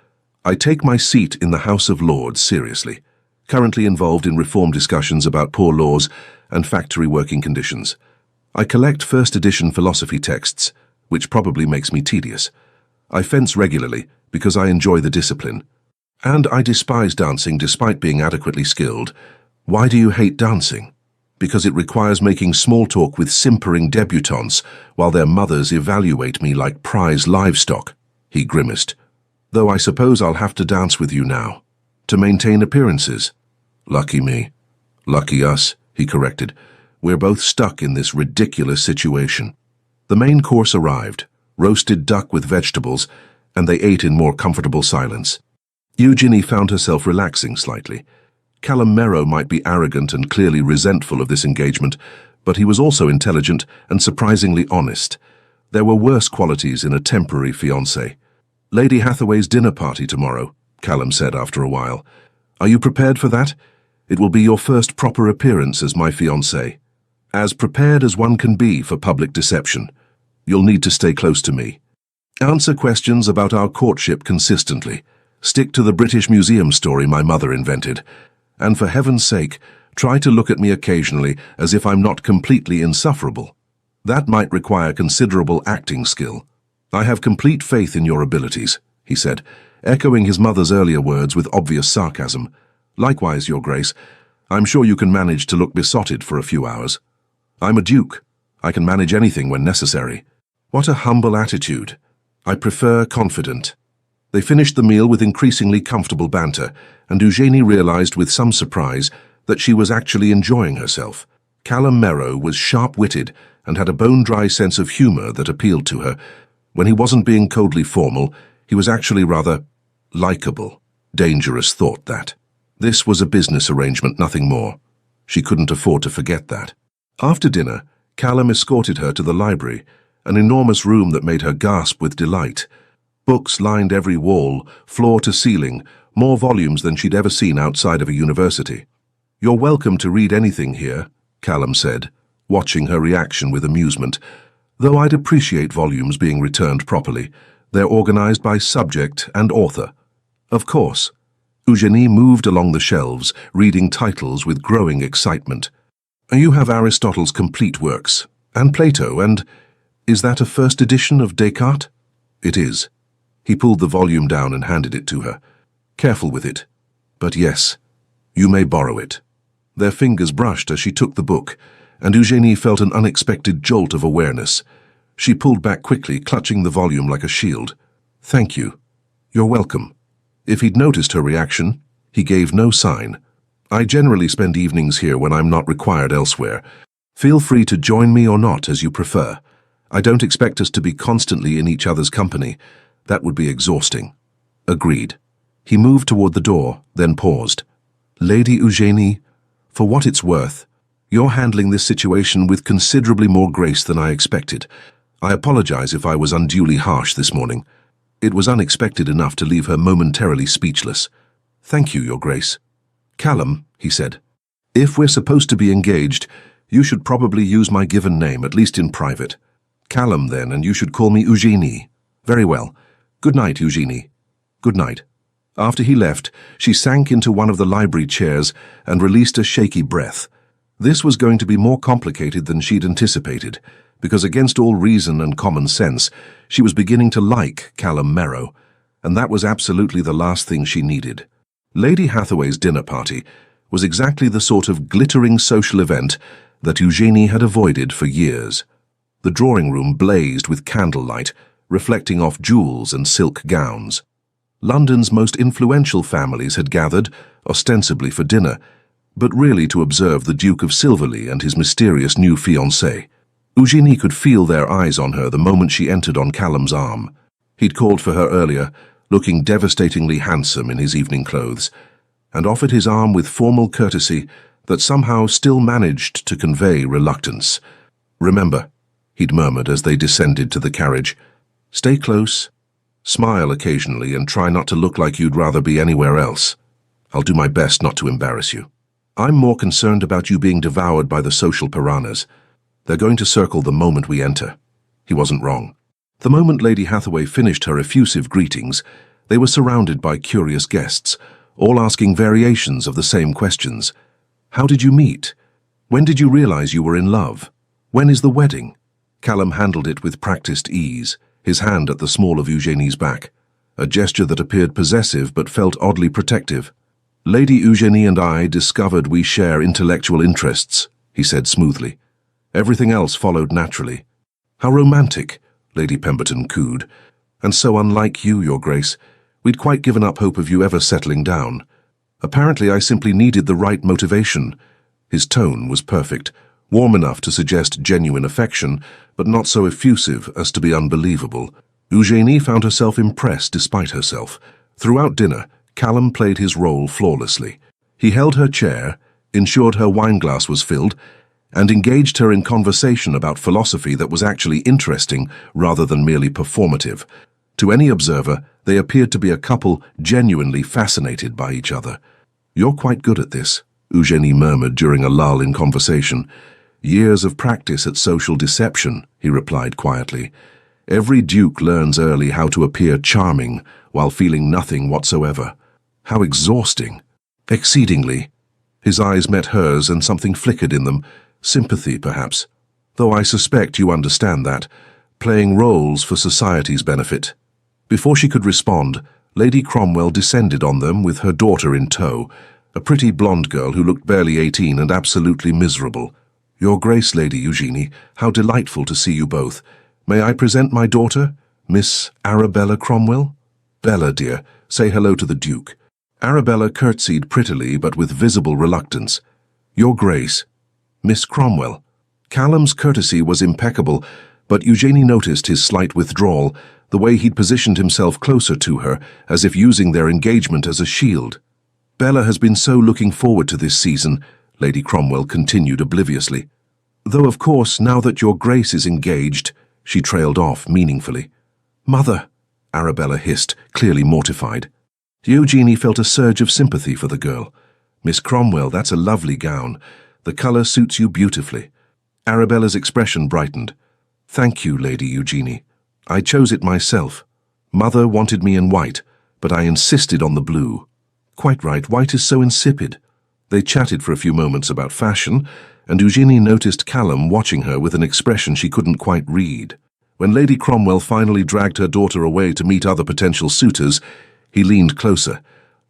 I take my seat in the House of Lords seriously. Currently involved in reform discussions about poor laws and factory working conditions. I collect first edition philosophy texts, which probably makes me tedious. I fence regularly because I enjoy the discipline. And I despise dancing despite being adequately skilled. Why do you hate dancing? Because it requires making small talk with simpering debutantes while their mothers evaluate me like prize livestock," he grimaced. "Though I suppose I'll have to dance with you now, to maintain appearances." "Lucky me. Lucky us," he corrected. "We're both stuck in this ridiculous situation." The main course arrived, roasted duck with vegetables, and they ate in more comfortable silence. Eugenie found herself relaxing slightly. Callum Merrow might be arrogant and clearly resentful of this engagement, but he was also intelligent and surprisingly honest. There were worse qualities in a temporary fiancé. "Lady Hathaway's dinner party tomorrow," Callum said after a while. "Are you prepared for that? It will be your first proper appearance as my fiancé. As prepared as one can be for public deception. You'll need to stay close to me. Answer questions about our courtship consistently. Stick to the British Museum story my mother invented. And for heaven's sake, try to look at me occasionally as if I'm not completely insufferable. That might require considerable acting skill. I have complete faith in your abilities," he said, echoing his mother's earlier words with obvious sarcasm. "Likewise, Your Grace, I'm sure you can manage to look besotted for a few hours. I'm a duke. I can manage anything when necessary." What a humble attitude. "I prefer confident." They finished the meal with increasingly comfortable banter, and Eugenie realized with some surprise that she was actually enjoying herself. Callum Merrow was sharp-witted and had a bone-dry sense of humor that appealed to her. When he wasn't being coldly formal, he was actually rather likable. Dangerous thought, that. This was a business arrangement, nothing more. She couldn't afford to forget that. After dinner, Callum escorted her to the library, an enormous room that made her gasp with delight. Books lined every wall, floor to ceiling, more volumes than she'd ever seen outside of a university. "You're welcome to read anything here," Callum said, watching her reaction with amusement. "Though I'd appreciate volumes being returned properly. They're organized by subject and author." "Of course." Eugenie moved along the shelves, reading titles with growing excitement. "You have Aristotle's complete works, and Plato, and is that a first edition of Descartes?" "It is." He pulled the volume down and handed it to her. "Careful with it. But yes, you may borrow it." Their fingers brushed as she took the book, and Eugenie felt an unexpected jolt of awareness. She pulled back quickly, clutching the volume like a shield. "Thank you. You're welcome." If he'd noticed her reaction, he gave no sign. "I generally spend evenings here when I'm not required elsewhere. Feel free to join me or not, as you prefer. I don't expect us to be constantly in each other's company. That would be exhausting." "Agreed." He moved toward the door, then paused. "Lady Eugenie, for what it's worth, you're handling this situation with considerably more grace than I expected. I apologize if I was unduly harsh this morning." It was unexpected enough to leave her momentarily speechless. "Thank you, Your Grace." "Callum," he said, "if we're supposed to be engaged, you should probably use my given name, at least in private. Callum, then, and you should call me Eugenie." "Very well. Good night, Eugenie." "Good night." After he left, she sank into one of the library chairs and released a shaky breath. This was going to be more complicated than she'd anticipated, because against all reason and common sense, she was beginning to like Callum Merrow, and that was absolutely the last thing she needed. Lady Hathaway's dinner party was exactly the sort of glittering social event that Eugenie had avoided for years. The drawing room blazed with candlelight, reflecting off jewels and silk gowns. London's most influential families had gathered, ostensibly for dinner, but really to observe the Duke of Silverley and his mysterious new fiancée. Eugenie could feel their eyes on her the moment she entered on Callum's arm. He'd called for her earlier, looking devastatingly handsome in his evening clothes, and offered his arm with formal courtesy that somehow still managed to convey reluctance. "Remember," he'd murmured as they descended to the carriage, "stay close, smile occasionally, and try not to look like you'd rather be anywhere else. I'll do my best not to embarrass you. I'm more concerned about you being devoured by the social piranhas. They're going to circle the moment we enter." He wasn't wrong. The moment Lady Hathaway finished her effusive greetings, they were surrounded by curious guests, all asking variations of the same questions. "How did you meet? When did you realize you were in love? When is the wedding?" Callum handled it with practiced ease, his hand at the small of Eugenie's back, a gesture that appeared possessive but felt oddly protective. "Lady Eugenie and I discovered we share intellectual interests," he said smoothly. Everything else followed naturally. "How romantic," Lady Pemberton cooed. "And so unlike you, Your Grace. We'd quite given up hope of you ever settling down. Apparently I simply needed the right motivation." His tone was perfect, warm enough to suggest genuine affection, but not so effusive as to be unbelievable. Eugenie found herself impressed despite herself. Throughout dinner, Callum played his role flawlessly. He held her chair, ensured her wineglass was filled, and engaged her in conversation about philosophy that was actually interesting rather than merely performative. To any observer, they appeared to be a couple genuinely fascinated by each other. "You're quite good at this," Eugenie murmured during a lull in conversation. "Years of practice at social deception," he replied quietly. "Every duke learns early how to appear charming while feeling nothing whatsoever. How exhausting." "Exceedingly." His eyes met hers and something flickered in them. Sympathy, perhaps. "Though I suspect you understand that. Playing roles for society's benefit." Before she could respond, Lady Cromwell descended on them with her daughter in tow, a pretty blonde girl who looked barely 18 and absolutely miserable. "Your Grace, Lady Eugenie, how delightful to see you both. May I present my daughter, Miss Arabella Cromwell?" "Bella, dear, say hello to the Duke." Arabella curtsied prettily but with visible reluctance. "Your Grace, Miss Cromwell." Callum's courtesy was impeccable, but Eugenie noticed his slight withdrawal, the way he'd positioned himself closer to her, as if using their engagement as a shield. "Bella has been so looking forward to this season," Lady Cromwell continued obliviously. "Though, of course, now that Your Grace is engaged," she trailed off meaningfully. "Mother," Arabella hissed, clearly mortified. Eugenie felt a surge of sympathy for the girl. "Miss Cromwell, that's a lovely gown. The color suits you beautifully." Arabella's expression brightened. "Thank you, Lady Eugenie. I chose it myself. Mother wanted me in white, but I insisted on the blue." "Quite right, white is so insipid." They chatted for a few moments about fashion, and Eugenie noticed Callum watching her with an expression she couldn't quite read. When Lady Cromwell finally dragged her daughter away to meet other potential suitors, he leaned closer.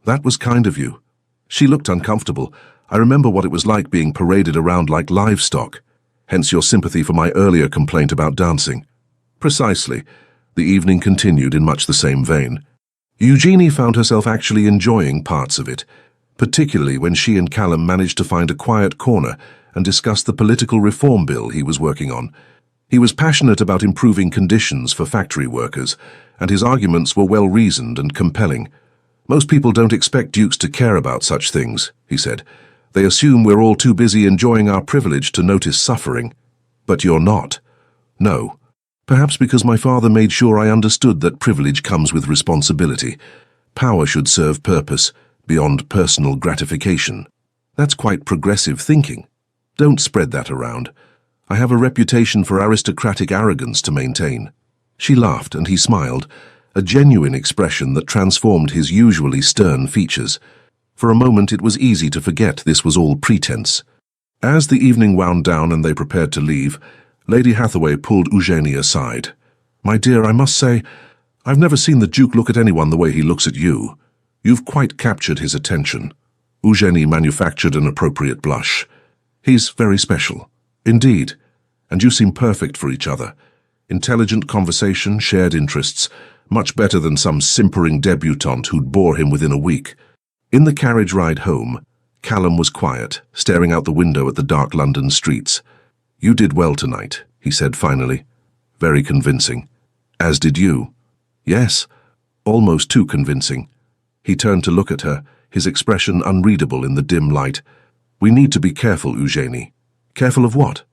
"That was kind of you." She looked uncomfortable. "I remember what it was like being paraded around like livestock. Hence your sympathy for my earlier complaint about dancing." "Precisely." The evening continued in much the same vein. Eugenie found herself actually enjoying parts of it, particularly when she and Callum managed to find a quiet corner and discuss the political reform bill he was working on. He was passionate about improving conditions for factory workers, and his arguments were well-reasoned and compelling. "Most people don't expect dukes to care about such things," he said. "They assume we're all too busy enjoying our privilege to notice suffering. But you're not." "No. Perhaps because my father made sure I understood that privilege comes with responsibility. Power should serve purpose, beyond personal gratification." "That's quite progressive thinking." "Don't spread that around. I have a reputation for aristocratic arrogance to maintain." She laughed and he smiled, a genuine expression that transformed his usually stern features. For a moment it was easy to forget this was all pretense. As the evening wound down and they prepared to leave, Lady Hathaway pulled Eugenie aside. "My dear, I must say, I've never seen the Duke look at anyone the way he looks at you. You've quite captured his attention." Eugenie manufactured an appropriate blush. "He's very special." "Indeed. And you seem perfect for each other. Intelligent conversation, shared interests, much better than some simpering debutante who'd bore him within a week." In the carriage ride home, Callum was quiet, staring out the window at the dark London streets. "You did well tonight," he said finally. "Very convincing." "As did you." "Yes. almost too convincing. He turned to look at her, his expression unreadable in the dim light. "We need to be careful, Eugenie." "Careful of what?"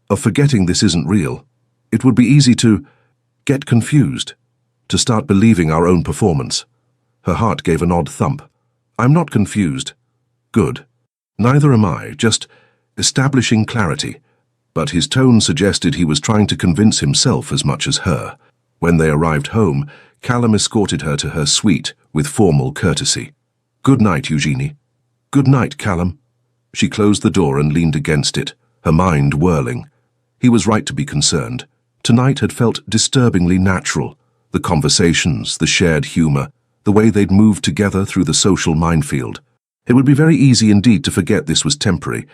"Of forgetting this isn't real. It would be easy to get confused, to start believing our own performance." Her heart gave an odd thump. "I'm not confused." "Good. Neither am I, just establishing clarity." But his tone suggested he was trying to convince himself as much as her. When they arrived home, Callum escorted her to her suite with formal courtesy. "Good night, Eugenie." "Good night, Callum." She closed the door and leaned against it, her mind whirling. He was right to be concerned. Tonight had felt disturbingly natural. The conversations, the shared humor, the way they'd moved together through the social minefield. It would be very easy indeed to forget this was temporary,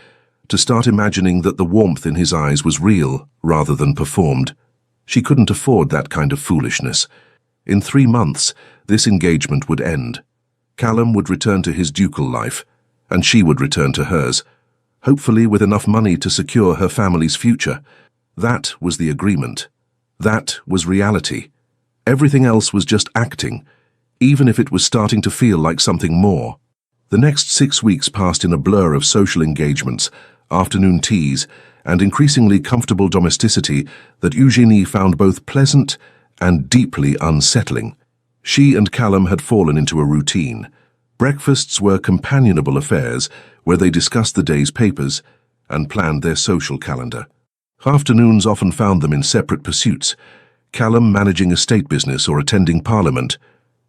to start imagining that the warmth in his eyes was real rather than performed. She couldn't afford that kind of foolishness. In 3 months, this engagement would end. Callum would return to his ducal life, and she would return to hers, hopefully with enough money to secure her family's future. That was the agreement. That was reality. Everything else was just acting, even if it was starting to feel like something more. The next 6 weeks passed in a blur of social engagements, afternoon teas, and increasingly comfortable domesticity that Eugenie found both pleasant and deeply unsettling. She and Callum had fallen into a routine. Breakfasts were companionable affairs where they discussed the day's papers and planned their social calendar. Afternoons often found them in separate pursuits, Callum managing a state business or attending Parliament,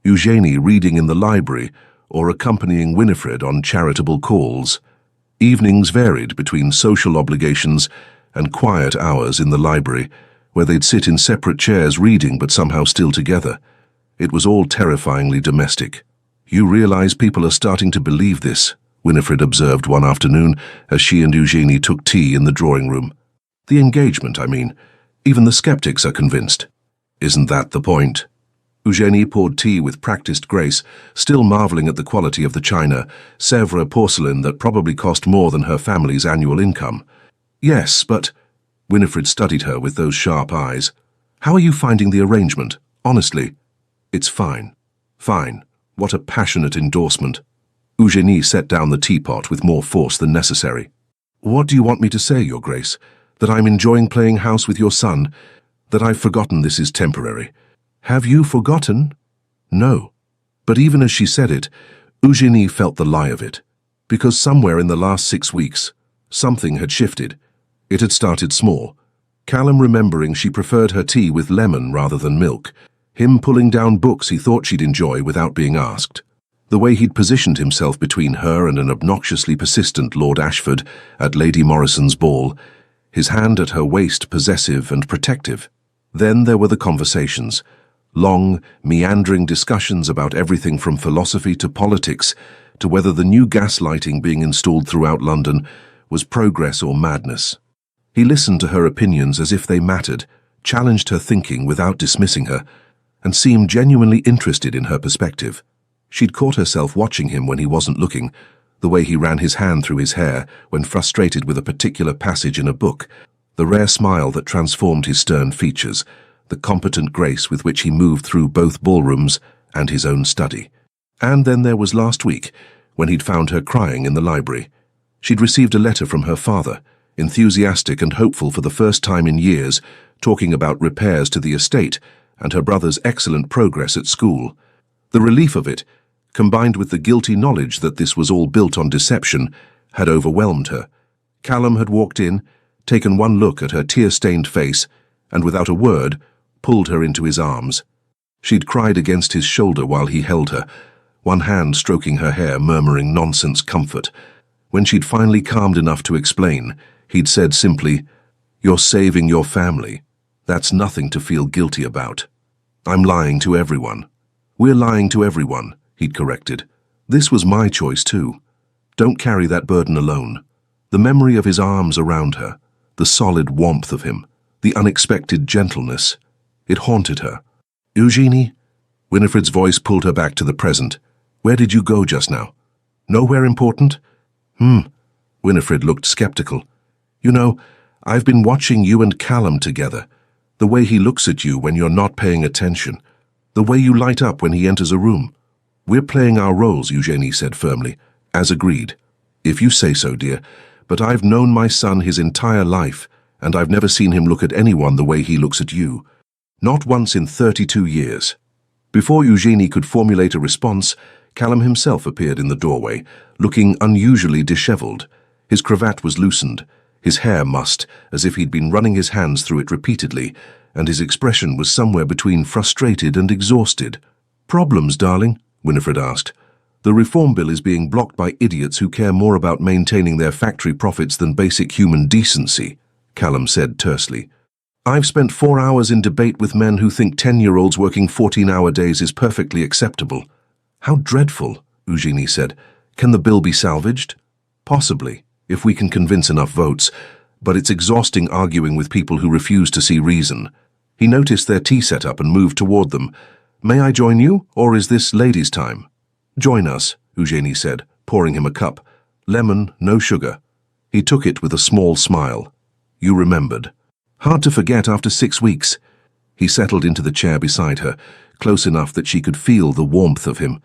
Eugenie reading in the library or accompanying Winifred on charitable calls. Evenings varied between social obligations and quiet hours in the library, where they'd sit in separate chairs reading but somehow still together. It was all terrifyingly domestic. "You realize people are starting to believe this," Winifred observed one afternoon as she and Eugenie took tea in the drawing room. "The engagement, I mean. Even the skeptics are convinced." "Isn't that the point?" Eugenie poured tea with practiced grace, still marveling at the quality of the china, Sèvres porcelain that probably cost more than her family's annual income. "Yes, but—" Winifred studied her with those sharp eyes. "How are you finding the arrangement? Honestly." "It's fine." "Fine." What a passionate endorsement. Eugenie set down the teapot with more force than necessary. "What do you want me to say, Your Grace? That I'm enjoying playing house with your son? That I've forgotten this is temporary?" "Have you forgotten?" "No." But even as she said it, Eugenie felt the lie of it. Because somewhere in the last 6 weeks, something had shifted. It had started small. Callum remembering she preferred her tea with lemon rather than milk. Him pulling down books he thought she'd enjoy without being asked. The way he'd positioned himself between her and an obnoxiously persistent Lord Ashford at Lady Morrison's ball, his hand at her waist possessive and protective. Then there were the conversations. Long, meandering discussions about everything from philosophy to politics, to whether the new gaslighting being installed throughout London was progress or madness. He listened to her opinions as if they mattered, challenged her thinking without dismissing her, and seemed genuinely interested in her perspective. She'd caught herself watching him when he wasn't looking, the way he ran his hand through his hair when frustrated with a particular passage in a book, the rare smile that transformed his stern features, the competent grace with which he moved through both ballrooms and his own study. And then there was last week, when he'd found her crying in the library. She'd received a letter from her father, enthusiastic and hopeful for the first time in years, talking about repairs to the estate and her brother's excellent progress at school. The relief of it, combined with the guilty knowledge that this was all built on deception, had overwhelmed her. Callum had walked in, taken one look at her tear-stained face, and without a word, pulled her into his arms. She'd cried against his shoulder while he held her, one hand stroking her hair, murmuring nonsense comfort. When she'd finally calmed enough to explain, he'd said simply, "You're saving your family. That's nothing to feel guilty about." "I'm lying to everyone." "We're lying to everyone," he'd corrected. "This was my choice too. Don't carry that burden alone." The memory of his arms around her, the solid warmth of him, the unexpected gentleness, it haunted her. "Eugenie?" Winifred's voice pulled her back to the present. "Where did you go just now?" "Nowhere important?" Winifred looked skeptical. "You know, I've been watching you and Callum together, the way he looks at you when you're not paying attention. The way you light up when he enters a room. We're playing our roles, Eugenie said firmly. As agreed. If you say so, dear. But I've known my son his entire life, and I've never seen him look at anyone the way he looks at you. Not once in 32 years. Before Eugenie could formulate a response, Callum himself appeared in the doorway, looking unusually disheveled. His cravat was loosened, his hair mussed, as if he'd been running his hands through it repeatedly, and his expression was somewhere between frustrated and exhausted. "Problems, darling?" Winifred asked. "The reform bill is being blocked by idiots who care more about maintaining their factory profits than basic human decency," Callum said tersely. "I've spent 4 hours in debate with men who think 10-year-olds working 14-hour days is perfectly acceptable." "How dreadful," Eugenie said. "Can the bill be salvaged?" "Possibly, if we can convince enough votes, but it's exhausting arguing with people who refuse to see reason." He noticed their tea setup and moved toward them. "May I join you, or is this ladies' time?" "Join us," Eugenie said, pouring him a cup. "Lemon, no sugar." He took it with a small smile. "You remembered." "Hard to forget after 6 weeks." He settled into the chair beside her, close enough that she could feel the warmth of him.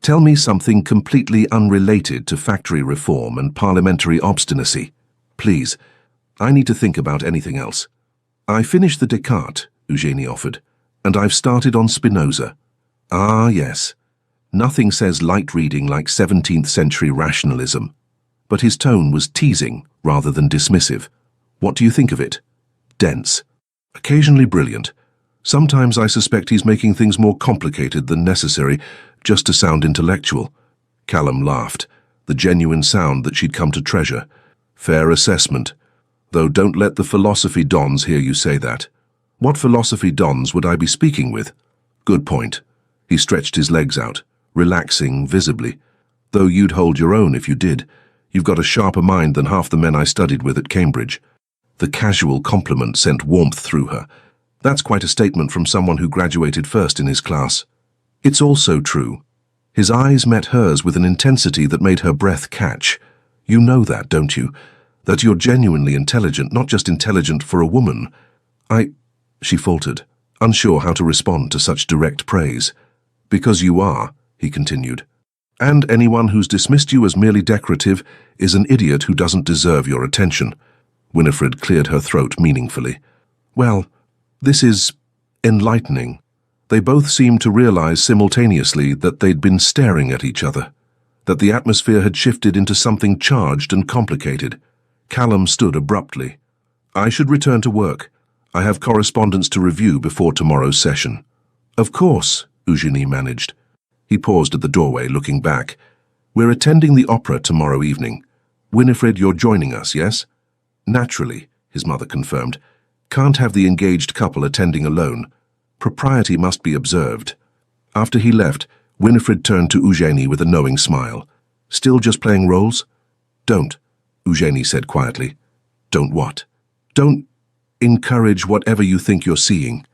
"Tell me something completely unrelated to factory reform and parliamentary obstinacy. Please. I need to think about anything else." "I finished the Descartes," Eugenie offered, "and I've started on Spinoza." "Ah, yes. Nothing says light reading like 17th century rationalism." But his tone was teasing rather than dismissive. "What do you think of it?" "Dense. Occasionally brilliant. Sometimes I suspect he's making things more complicated than necessary, just to sound intellectual." Callum laughed, the genuine sound that she'd come to treasure. "Fair assessment. Though don't let the philosophy dons hear you say that." "What philosophy dons would I be speaking with?" "Good point." He stretched his legs out, relaxing visibly. "Though you'd hold your own if you did. You've got a sharper mind than half the men I studied with at Cambridge." The casual compliment sent warmth through her. That's quite a statement from someone who graduated first in his class. "It's also true." His eyes met hers with an intensity that made her breath catch. "You know that, don't you? That you're genuinely intelligent, not just intelligent for a woman." She faltered, unsure how to respond to such direct praise. "Because you are," he continued. "And anyone who's dismissed you as merely decorative is an idiot who doesn't deserve your attention." Winifred cleared her throat meaningfully. "Well, this is enlightening." They both seemed to realize simultaneously that they'd been staring at each other, that the atmosphere had shifted into something charged and complicated. Callum stood abruptly. "I should return to work. I have correspondence to review before tomorrow's session." "Of course," Eugenie managed. He paused at the doorway, looking back. "We're attending the opera tomorrow evening. Winifred, you're joining us, yes?" "Naturally," his mother confirmed. "Can't have the engaged couple attending alone. Propriety must be observed." After he left, Winifred turned to Eugenie with a knowing smile. "Still just playing roles?" "Don't," Eugenie said quietly. "Don't what?" "Don't encourage whatever you think you're seeing.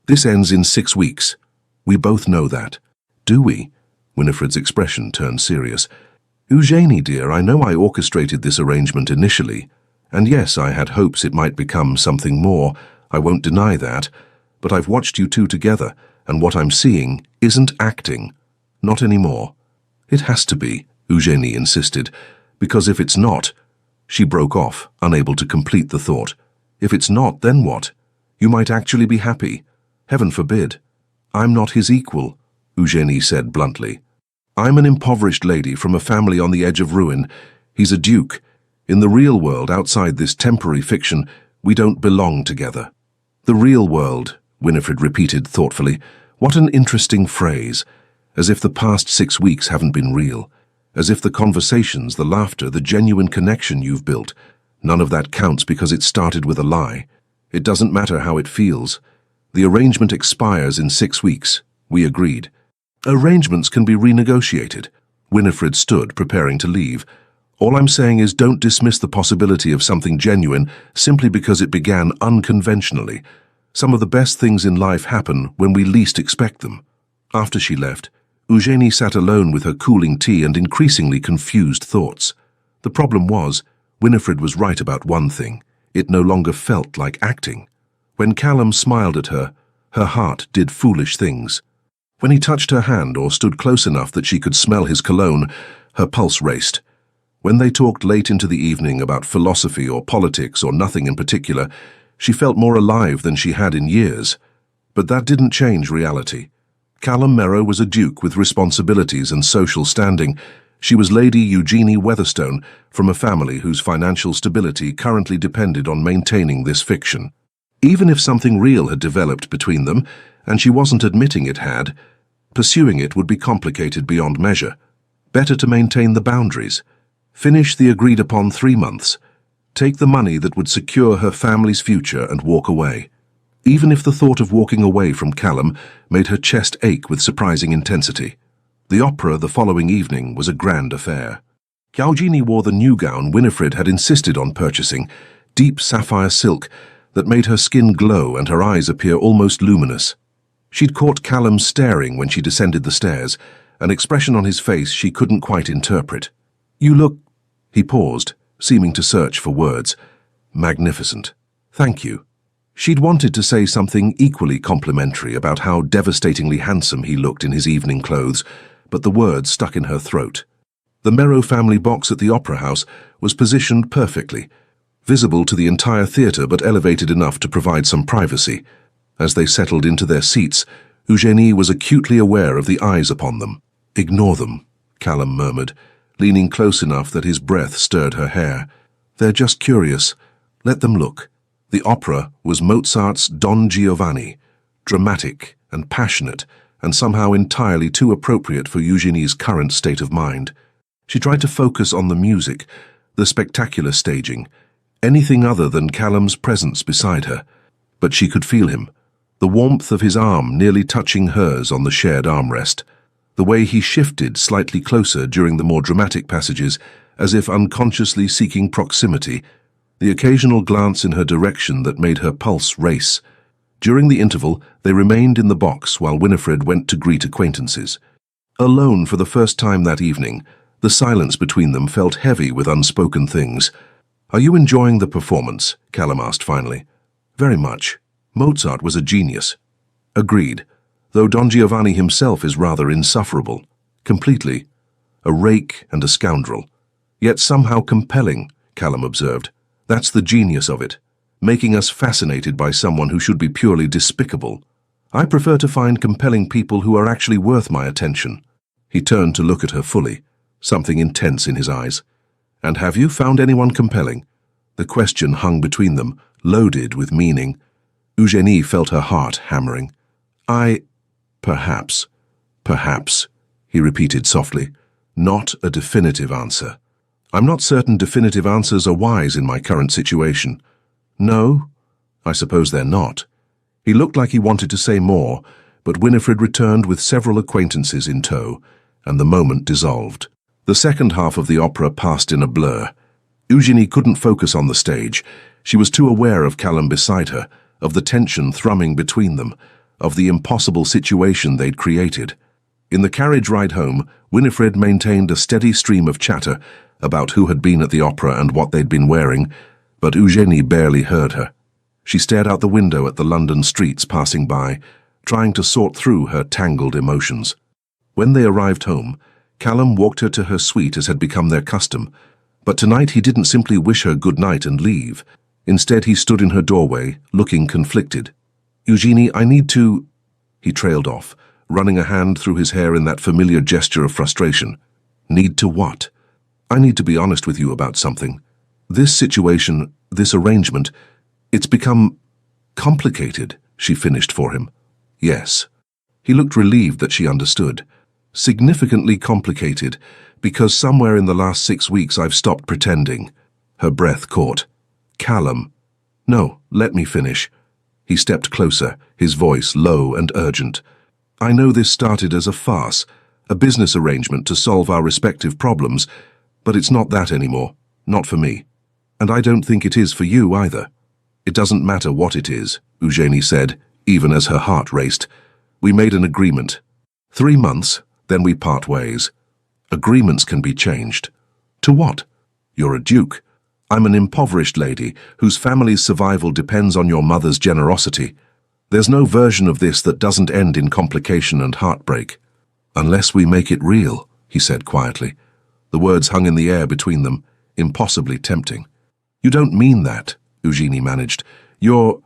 This ends in 6 weeks. We both know that." "Do we?" Winifred's expression turned serious. "Eugenie, dear, I know I orchestrated this arrangement initially. And yes, I had hopes it might become something more. I won't deny that. But I've watched you two together, and what I'm seeing isn't acting. Not anymore." "It has to be," Eugenie insisted, "because if it's not—" She broke off, unable to complete the thought. "If it's not, then what? You might actually be happy. Heaven forbid." "I'm not his equal," Eugenie said bluntly. "I'm an impoverished lady from a family on the edge of ruin. He's a duke. In the real world, outside this temporary fiction, we don't belong together." "The real world," Winifred repeated thoughtfully. "What an interesting phrase. As if the past 6 weeks haven't been real. As if the conversations, the laughter, the genuine connection you've built, none of that counts because it started with a lie. It doesn't matter how it feels. The arrangement expires in 6 weeks. We agreed." "Arrangements can be renegotiated." Winifred stood, preparing to leave. "All I'm saying is don't dismiss the possibility of something genuine simply because it began unconventionally. Some of the best things in life happen when we least expect them." After she left, Eugenie sat alone with her cooling tea and increasingly confused thoughts. The problem was, Winifred was right about one thing. It no longer felt like acting. When Callum smiled at her, her heart did foolish things. When he touched her hand or stood close enough that she could smell his cologne, her pulse raced. When they talked late into the evening about philosophy or politics or nothing in particular, she felt more alive than she had in years. But that didn't change reality. Callum Merrow was a duke with responsibilities and social standing. She was Lady Eugenie Weatherstone, from a family whose financial stability currently depended on maintaining this fiction. Even if something real had developed between them, and she wasn't admitting it had, pursuing it would be complicated beyond measure. Better to maintain the boundaries. Finish the agreed-upon 3 months. Take the money that would secure her family's future and walk away. Even if the thought of walking away from Callum made her chest ache with surprising intensity. The opera the following evening was a grand affair. Eugenie wore the new gown Winifred had insisted on purchasing, deep sapphire silk that made her skin glow and her eyes appear almost luminous. She'd caught Callum staring when she descended the stairs, an expression on his face she couldn't quite interpret. "You look—" He paused, seeming to search for words. "Magnificent. Thank you." She'd wanted to say something equally complimentary about how devastatingly handsome he looked in his evening clothes, but the words stuck in her throat. The Merrow family box at the Opera House was positioned perfectly, visible to the entire theatre but elevated enough to provide some privacy. As they settled into their seats, Eugenie was acutely aware of the eyes upon them. "Ignore them," Callum murmured, leaning close enough that his breath stirred her hair. "They're just curious. Let them look." The opera was Mozart's Don Giovanni, dramatic and passionate, and somehow entirely too appropriate for Eugenie's current state of mind. She tried to focus on the music, the spectacular staging, anything other than Callum's presence beside her. But she could feel him, the warmth of his arm nearly touching hers on the shared armrest, the way he shifted slightly closer during the more dramatic passages, as if unconsciously seeking proximity, the occasional glance in her direction that made her pulse race. During the interval, they remained in the box while Winifred went to greet acquaintances. Alone for the first time that evening, the silence between them felt heavy with unspoken things. "Are you enjoying the performance?" Callum asked finally. "Very much. Mozart was a genius." "Agreed, though Don Giovanni himself is rather insufferable. Completely. A rake and a scoundrel. Yet somehow compelling," Callum observed. "That's the genius of it, making us fascinated by someone who should be purely despicable. I prefer to find compelling people who are actually worth my attention." He turned to look at her fully, something intense in his eyes. "And have you found anyone compelling?" The question hung between them, loaded with meaning. Eugenie felt her heart hammering. Perhaps, he repeated softly. "Not a definitive answer. I'm not certain definitive answers are wise in my current situation." "No? I suppose they're not." He looked like he wanted to say more, but Winifred returned with several acquaintances in tow, and the moment dissolved. The second half of the opera passed in a blur. Eugenie couldn't focus on the stage. She was too aware of Callum beside her, of the tension thrumming between them, of the impossible situation they'd created. In the carriage ride home, Winifred maintained a steady stream of chatter about who had been at the opera and what they'd been wearing, but Eugenie barely heard her. She stared out the window at the London streets passing by, trying to sort through her tangled emotions. When they arrived home, Callum walked her to her suite as had become their custom, but tonight he didn't simply wish her good night and leave. Instead, he stood in her doorway, looking conflicted. "Eugenie, I need to—" He trailed off, running a hand through his hair in that familiar gesture of frustration. "Need to what?" "I need to be honest with you about something. This situation, this arrangement, it's become complicated," she finished for him. "Yes." He looked relieved that she understood. "Significantly complicated, because somewhere in the last 6 weeks I've stopped pretending." Her breath caught. "Callum." "No, let me finish." He stepped closer, his voice low and urgent. "I know this started as a farce, a business arrangement to solve our respective problems, but it's not that anymore, not for me. And I don't think it is for you either." "It doesn't matter what it is," Eugenie said, even as her heart raced. "We made an agreement. 3 months, then we part ways. Agreements can be changed." "To what?" "You're a duke. I'm an impoverished lady whose family's survival depends on your mother's generosity. There's no version of this that doesn't end in complication and heartbreak. Unless we make it real, he said quietly. The words hung in the air between them, impossibly tempting. You don't mean that, Eugenie managed. You're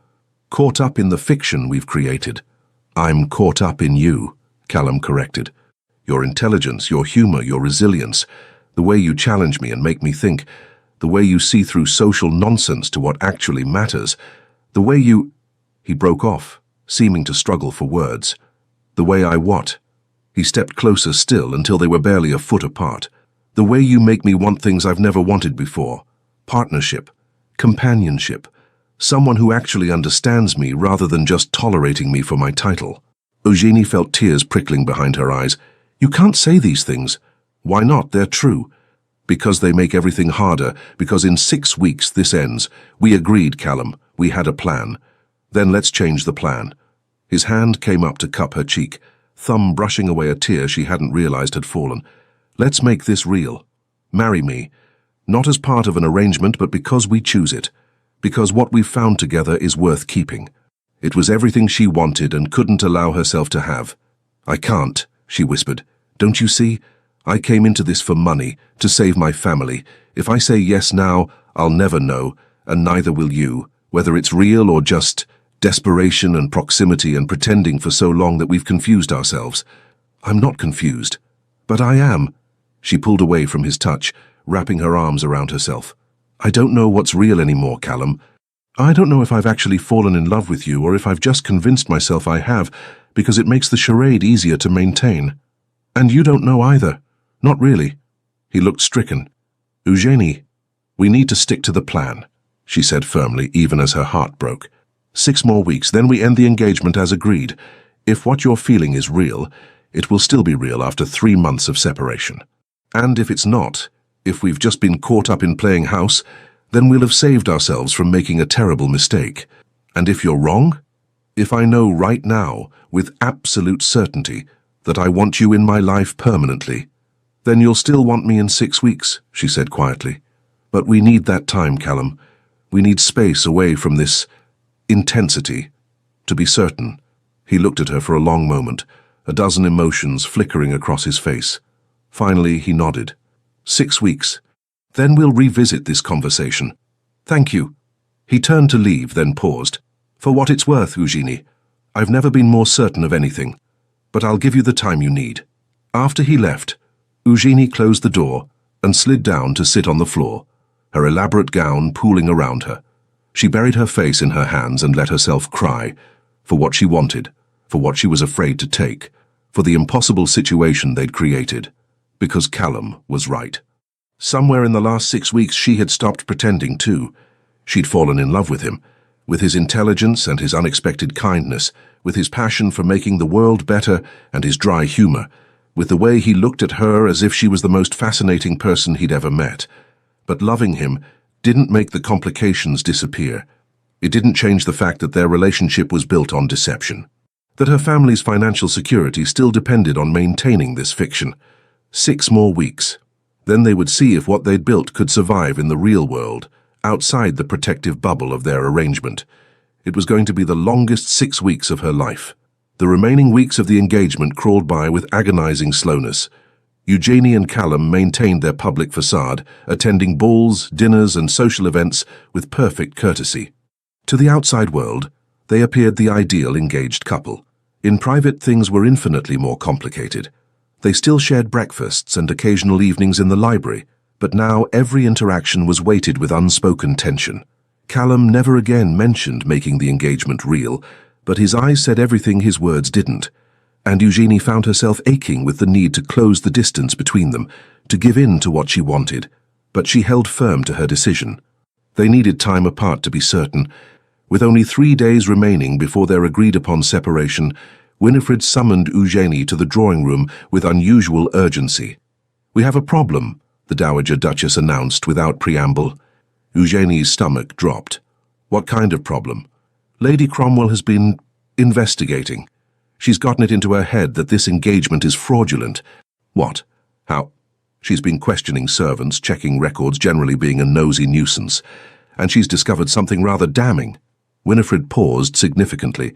caught up in the fiction we've created. I'm caught up in you, Callum corrected. Your intelligence, your humor, your resilience, the way you challenge me and make me think, the way you see through social nonsense to what actually matters, the way you... He broke off, seeming to struggle for words. The way I what? He stepped closer still until they were barely a foot apart. The way you make me want things I've never wanted before. Partnership, companionship, someone who actually understands me rather than just tolerating me for my title. Eugenie felt tears prickling behind her eyes. You can't say these things. Why not? They're true. Because they make everything harder, because in 6 weeks this ends. We agreed, Callum. We had a plan. Then let's change the plan. His hand came up to cup her cheek, thumb brushing away a tear she hadn't realized had fallen. Let's make this real. Marry me. Not as part of an arrangement, but because we choose it. Because what we've found together is worth keeping. It was everything she wanted and couldn't allow herself to have. I can't, she whispered. Don't you see? I came into this for money, to save my family. If I say yes now, I'll never know, and neither will you, whether it's real or just desperation and proximity and pretending for so long that we've confused ourselves. I'm not confused, but I am. She pulled away from his touch, wrapping her arms around herself. I don't know what's real anymore, Callum. I don't know if I've actually fallen in love with you or if I've just convinced myself I have, because it makes the charade easier to maintain. And you don't know either. Not really. He looked stricken. Eugenie, we need to stick to the plan, she said firmly, even as her heart broke. 6 more weeks, then we end the engagement as agreed. If what you're feeling is real, it will still be real after 3 months of separation. And if it's not, if we've just been caught up in playing house, then we'll have saved ourselves from making a terrible mistake. And if you're wrong, if I know right now, with absolute certainty, that I want you in my life permanently, then you'll still want me in 6 weeks, she said quietly. But we need that time, Callum. We need space away from this intensity. To be certain, he looked at her for a long moment, a dozen emotions flickering across his face. Finally, he nodded. 6 weeks. Then we'll revisit this conversation. Thank you. He turned to leave, then paused. For what it's worth, Eugenie, I've never been more certain of anything, but I'll give you the time you need. After he left, Eugenie closed the door and slid down to sit on the floor, her elaborate gown pooling around her. She buried her face in her hands and let herself cry, for what she wanted, for what she was afraid to take, for the impossible situation they'd created, because Callum was right. Somewhere in the last 6 weeks she had stopped pretending too. She'd fallen in love with him, with his intelligence and his unexpected kindness, with his passion for making the world better and his dry humor, with the way he looked at her as if she was the most fascinating person he'd ever met. But loving him didn't make the complications disappear. It didn't change the fact that their relationship was built on deception, that her family's financial security still depended on maintaining this fiction. 6 more weeks. Then they would see if what they'd built could survive in the real world, outside the protective bubble of their arrangement. It was going to be the longest 6 weeks of her life. The remaining weeks of the engagement crawled by with agonizing slowness. Eugenie and Callum maintained their public facade, attending balls, dinners, and social events with perfect courtesy. To the outside world, they appeared the ideal engaged couple. In private, things were infinitely more complicated. They still shared breakfasts and occasional evenings in the library, but now every interaction was weighted with unspoken tension. Callum never again mentioned making the engagement real, but his eyes said everything his words didn't. And Eugenie found herself aching with the need to close the distance between them, to give in to what she wanted, but she held firm to her decision. They needed time apart to be certain. With only 3 days remaining before their agreed-upon separation, Winifred summoned Eugenie to the drawing room with unusual urgency. "We have a problem," the Dowager Duchess announced without preamble. Eugenie's stomach dropped. "What kind of problem?" "Lady Cromwell has been investigating. She's gotten it into her head that this engagement is fraudulent." "What? How?" "She's been questioning servants, checking records, generally being a nosy nuisance. And she's discovered something rather damning." Winifred paused significantly.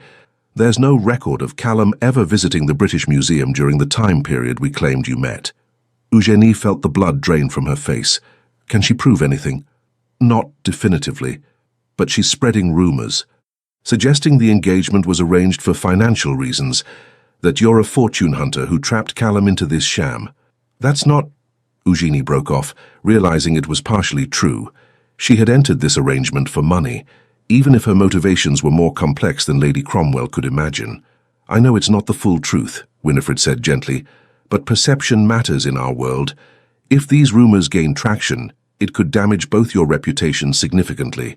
There's no record of Callum ever visiting the British Museum during the time period we claimed you met. Eugenie felt the blood drain from her face. Can she prove anything? Not definitively, but she's spreading rumors, suggesting the engagement was arranged for financial reasons, that you're a fortune hunter who trapped Callum into this sham. That's not... Eugenie broke off, realizing it was partially true. She had entered this arrangement for money, even if her motivations were more complex than Lady Cromwell could imagine. I know it's not the full truth, Winifred said gently, but perception matters in our world. If these rumors gain traction, it could damage both your reputations significantly.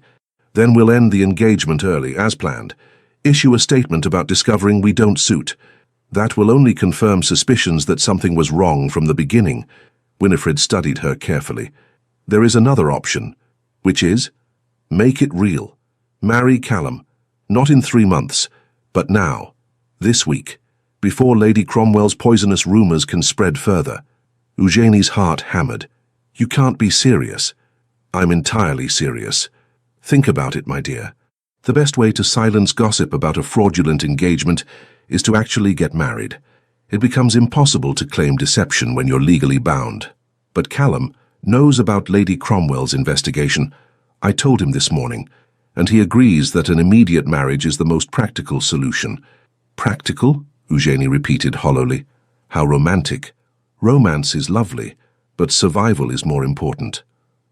Then we'll end the engagement early, as planned. Issue a statement about discovering we don't suit. That will only confirm suspicions that something was wrong from the beginning. Winifred studied her carefully. There is another option, which is, make it real. Marry Callum, not in 3 months, but now, this week, before Lady Cromwell's poisonous rumors can spread further. Eugenie's heart hammered. You can't be serious. I'm entirely serious. Think about it, my dear. The best way to silence gossip about a fraudulent engagement is to actually get married. It becomes impossible to claim deception when you're legally bound. But Callum knows about Lady Cromwell's investigation. I told him this morning, and he agrees that an immediate marriage is the most practical solution. Practical? Eugenie repeated hollowly. How romantic. Romance is lovely, but survival is more important.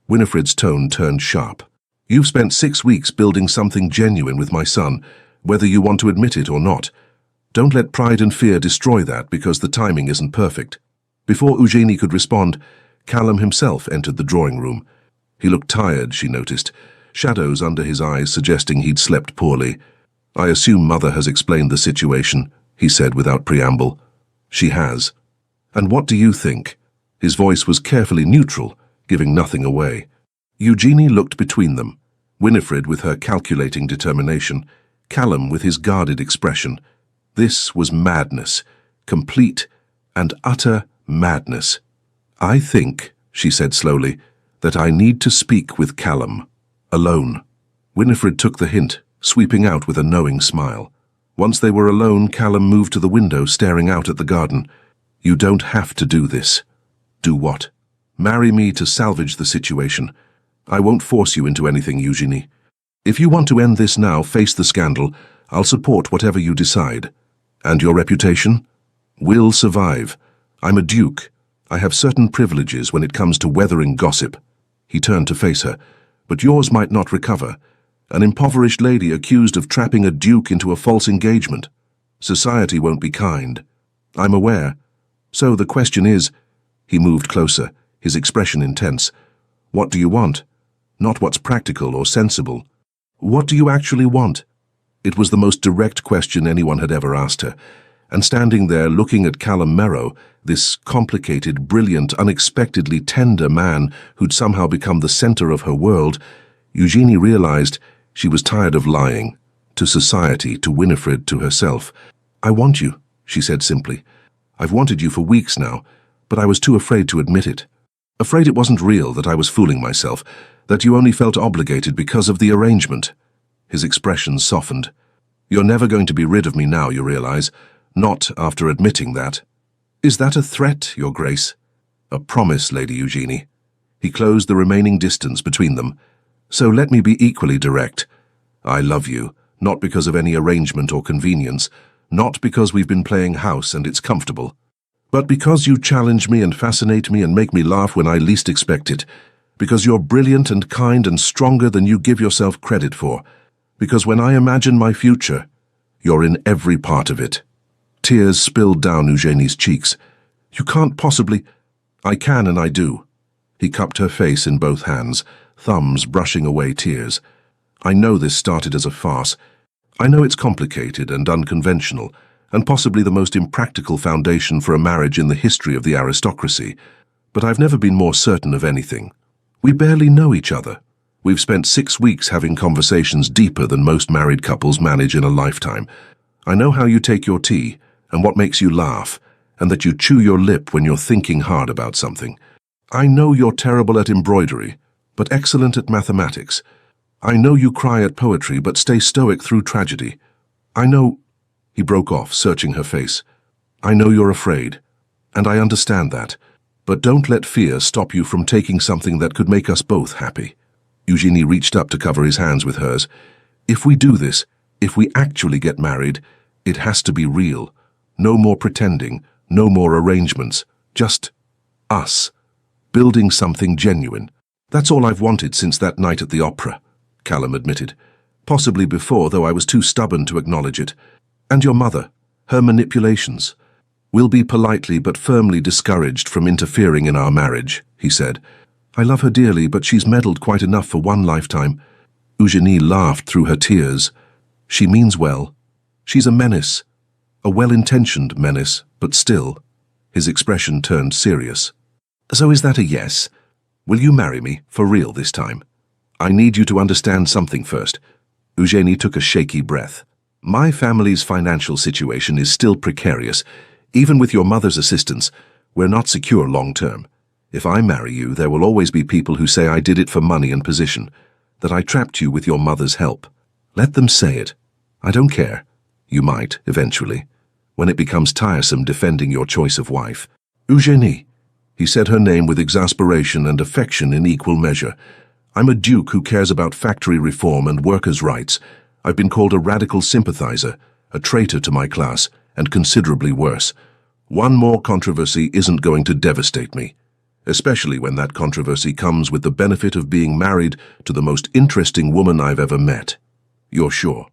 Winifred's tone turned sharp. You've spent 6 weeks building something genuine with my son, whether you want to admit it or not. Don't let pride and fear destroy that because the timing isn't perfect. Before Eugenie could respond, Callum himself entered the drawing room. He looked tired, she noticed, shadows under his eyes suggesting he'd slept poorly. I assume Mother has explained the situation, he said without preamble. She has. And what do you think? His voice was carefully neutral, giving nothing away. Eugenie looked between them, Winifred with her calculating determination, Callum with his guarded expression. This was madness, complete and utter madness. I think, she said slowly, that I need to speak with Callum. Alone. Winifred took the hint, sweeping out with a knowing smile. Once they were alone, Callum moved to the window, staring out at the garden. You don't have to do this. Do what? Marry me to salvage the situation. I won't force you into anything, Eugenie. If you want to end this now, face the scandal, I'll support whatever you decide. And your reputation? Will survive. I'm a duke. I have certain privileges when it comes to weathering gossip. He turned to face her. But yours might not recover. An impoverished lady accused of trapping a duke into a false engagement. Society won't be kind. I'm aware. So the question is... He moved closer, his expression intense. What do you want? Not what's practical or sensible. What do you actually want? It was the most direct question anyone had ever asked her. And standing there looking at Callum Merrow, this complicated, brilliant, unexpectedly tender man who'd somehow become the center of her world, Eugenie realized she was tired of lying. To society, to Winifred, to herself. I want you, she said simply. I've wanted you for weeks now, but I was too afraid to admit it. Afraid it wasn't real, that I was fooling myself, that you only felt obligated because of the arrangement. His expression softened. You're never going to be rid of me now, you realize. Not after admitting that. Is that a threat, Your Grace? A promise, Lady Eugenie. He closed the remaining distance between them. So let me be equally direct. I love you, not because of any arrangement or convenience, not because we've been playing house and it's comfortable, but because you challenge me and fascinate me and make me laugh when I least expect it, because you're brilliant and kind and stronger than you give yourself credit for, because when I imagine my future, you're in every part of it. Tears spilled down Eugenie's cheeks. You can't possibly... I can and I do. He cupped her face in both hands, thumbs brushing away tears. I know this started as a farce. I know it's complicated and unconventional, and possibly the most impractical foundation for a marriage in the history of the aristocracy. But I've never been more certain of anything. We barely know each other. We've spent 6 weeks having conversations deeper than most married couples manage in a lifetime. I know how you take your tea, and what makes you laugh, and that you chew your lip when you're thinking hard about something. I know you're terrible at embroidery, but excellent at mathematics. I know you cry at poetry, but stay stoic through tragedy. I know... He broke off, searching her face. I know you're afraid, and I understand that, but don't let fear stop you from taking something that could make us both happy. Eugenie reached up to cover his hands with hers. If we do this, if we actually get married, it has to be real. No more pretending, no more arrangements, just us, building something genuine. That's all I've wanted since that night at the opera, Callum admitted. Possibly before, though I was too stubborn to acknowledge it. And your mother, her manipulations. We'll be politely but firmly discouraged from interfering in our marriage, he said. I love her dearly, but she's meddled quite enough for one lifetime. Eugenie laughed through her tears. She means well. She's a menace, a well-intentioned menace, but still. His expression turned serious. So is that a yes? Will you marry me, for real this time? I need you to understand something first. Eugenie took a shaky breath. My family's financial situation is still precarious. Even with your mother's assistance, we're not secure long-term. If I marry you, there will always be people who say I did it for money and position, that I trapped you with your mother's help. Let them say it. I don't care. You might, eventually, when it becomes tiresome defending your choice of wife. Eugenie. He said her name with exasperation and affection in equal measure. I'm a duke who cares about factory reform and workers' rights. I've been called a radical sympathizer, a traitor to my class, and considerably worse. One more controversy isn't going to devastate me, especially when that controversy comes with the benefit of being married to the most interesting woman I've ever met. You're sure?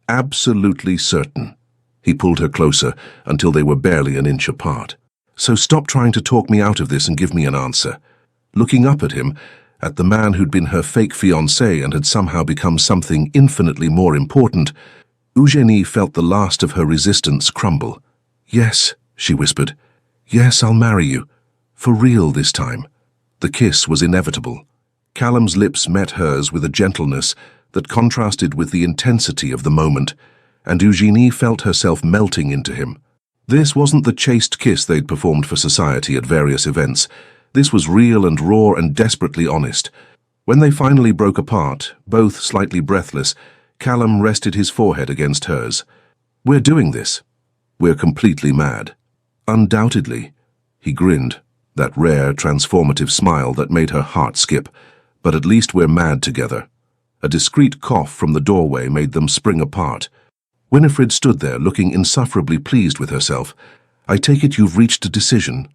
Absolutely certain. He pulled her closer until they were barely an inch apart. So stop trying to talk me out of this and give me an answer. Looking up at him, at the man who'd been her fake fiancé and had somehow become something infinitely more important, Eugenie felt the last of her resistance crumble. Yes, she whispered. Yes, I'll marry you. For real this time. The kiss was inevitable. Callum's lips met hers with a gentleness that contrasted with the intensity of the moment, and Eugenie felt herself melting into him. This wasn't the chaste kiss they'd performed for society at various events. This was real and raw and desperately honest. When they finally broke apart, both slightly breathless, Callum rested his forehead against hers. We're doing this. We're completely mad. Undoubtedly. He grinned, that rare, transformative smile that made her heart skip. But at least we're mad together. A discreet cough from the doorway made them spring apart. Winifred stood there, looking insufferably pleased with herself. I take it you've reached a decision.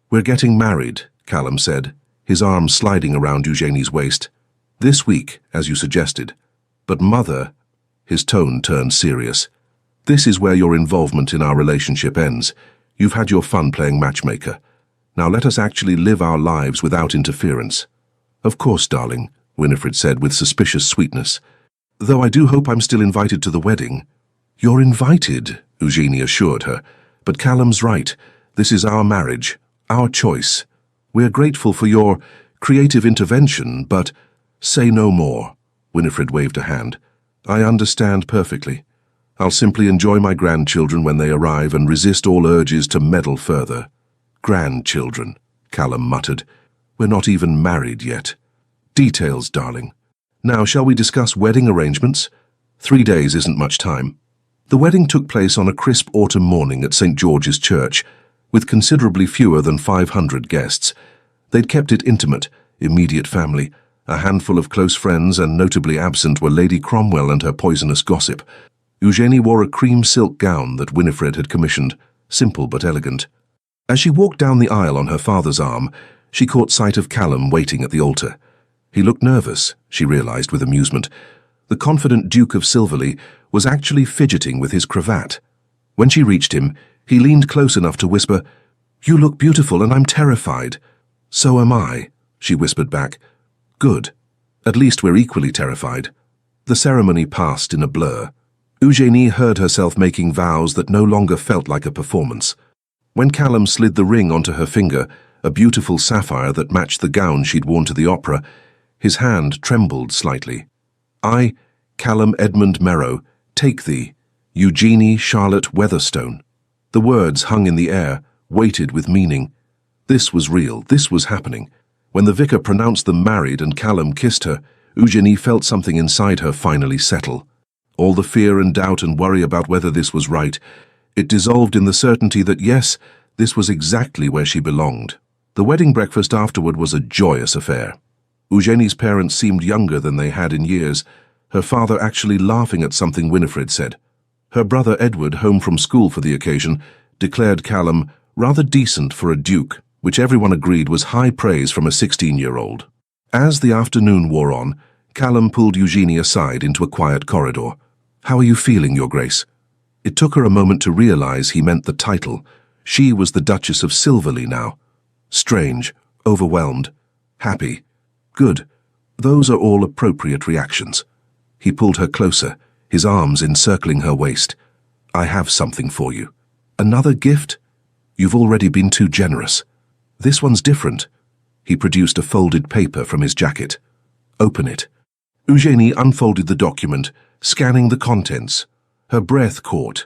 We're getting married, Callum said, his arm sliding around Eugenie's waist. This week, as you suggested. But Mother, his tone turned serious. This is where your involvement in our relationship ends. You've had your fun playing matchmaker. Now let us actually live our lives without interference. Of course, darling, Winifred said with suspicious sweetness. Though I do hope I'm still invited to the wedding. You're invited, Eugenie assured her. But Callum's right. This is our marriage, our choice. We're grateful for your creative intervention, but say no more. Winifred waved a hand. I understand perfectly. I'll simply enjoy my grandchildren when they arrive and resist all urges to meddle further. Grandchildren, Callum muttered. We're not even married yet. Details, darling. Now, shall we discuss wedding arrangements? 3 days isn't much time. The wedding took place on a crisp autumn morning at St. George's Church, with considerably fewer than 500 guests. They'd kept it intimate, immediate family. A handful of close friends, and notably absent were Lady Cromwell and her poisonous gossip. Eugenie wore a cream silk gown that Winifred had commissioned, simple but elegant. As she walked down the aisle on her father's arm, she caught sight of Callum waiting at the altar. He looked nervous, she realized with amusement. The confident Duke of Silverley was actually fidgeting with his cravat. When she reached him, he leaned close enough to whisper, You look beautiful and I'm terrified. So am I, she whispered back. Good. At least we're equally terrified. The ceremony passed in a blur. Eugenie heard herself making vows that no longer felt like a performance. When Callum slid the ring onto her finger, a beautiful sapphire that matched the gown she'd worn to the opera, his hand trembled slightly. I, Callum Edmund Merrow, take thee, Eugenie Charlotte Weatherstone. The words hung in the air, weighted with meaning. This was real, this was happening. When the vicar pronounced them married and Callum kissed her, Eugenie felt something inside her finally settle. All the fear and doubt and worry about whether this was right, it dissolved in the certainty that yes, this was exactly where she belonged. The wedding breakfast afterward was a joyous affair. Eugenie's parents seemed younger than they had in years, her father actually laughing at something Winifred said. Her brother Edward, home from school for the occasion, declared Callum rather decent for a duke, which everyone agreed was high praise from a 16-year-old. As the afternoon wore on, Callum pulled Eugenie aside into a quiet corridor. "How are you feeling, Your Grace?" It took her a moment to realize he meant the title. She was the Duchess of Silverley now. Strange, overwhelmed, happy, good. Those are all appropriate reactions. He pulled her closer, his arms encircling her waist. "I have something for you." "Another gift?" "You've already been too generous. This one's different." He produced a folded paper from his jacket. "Open it." Eugenie unfolded the document, scanning the contents. Her breath caught.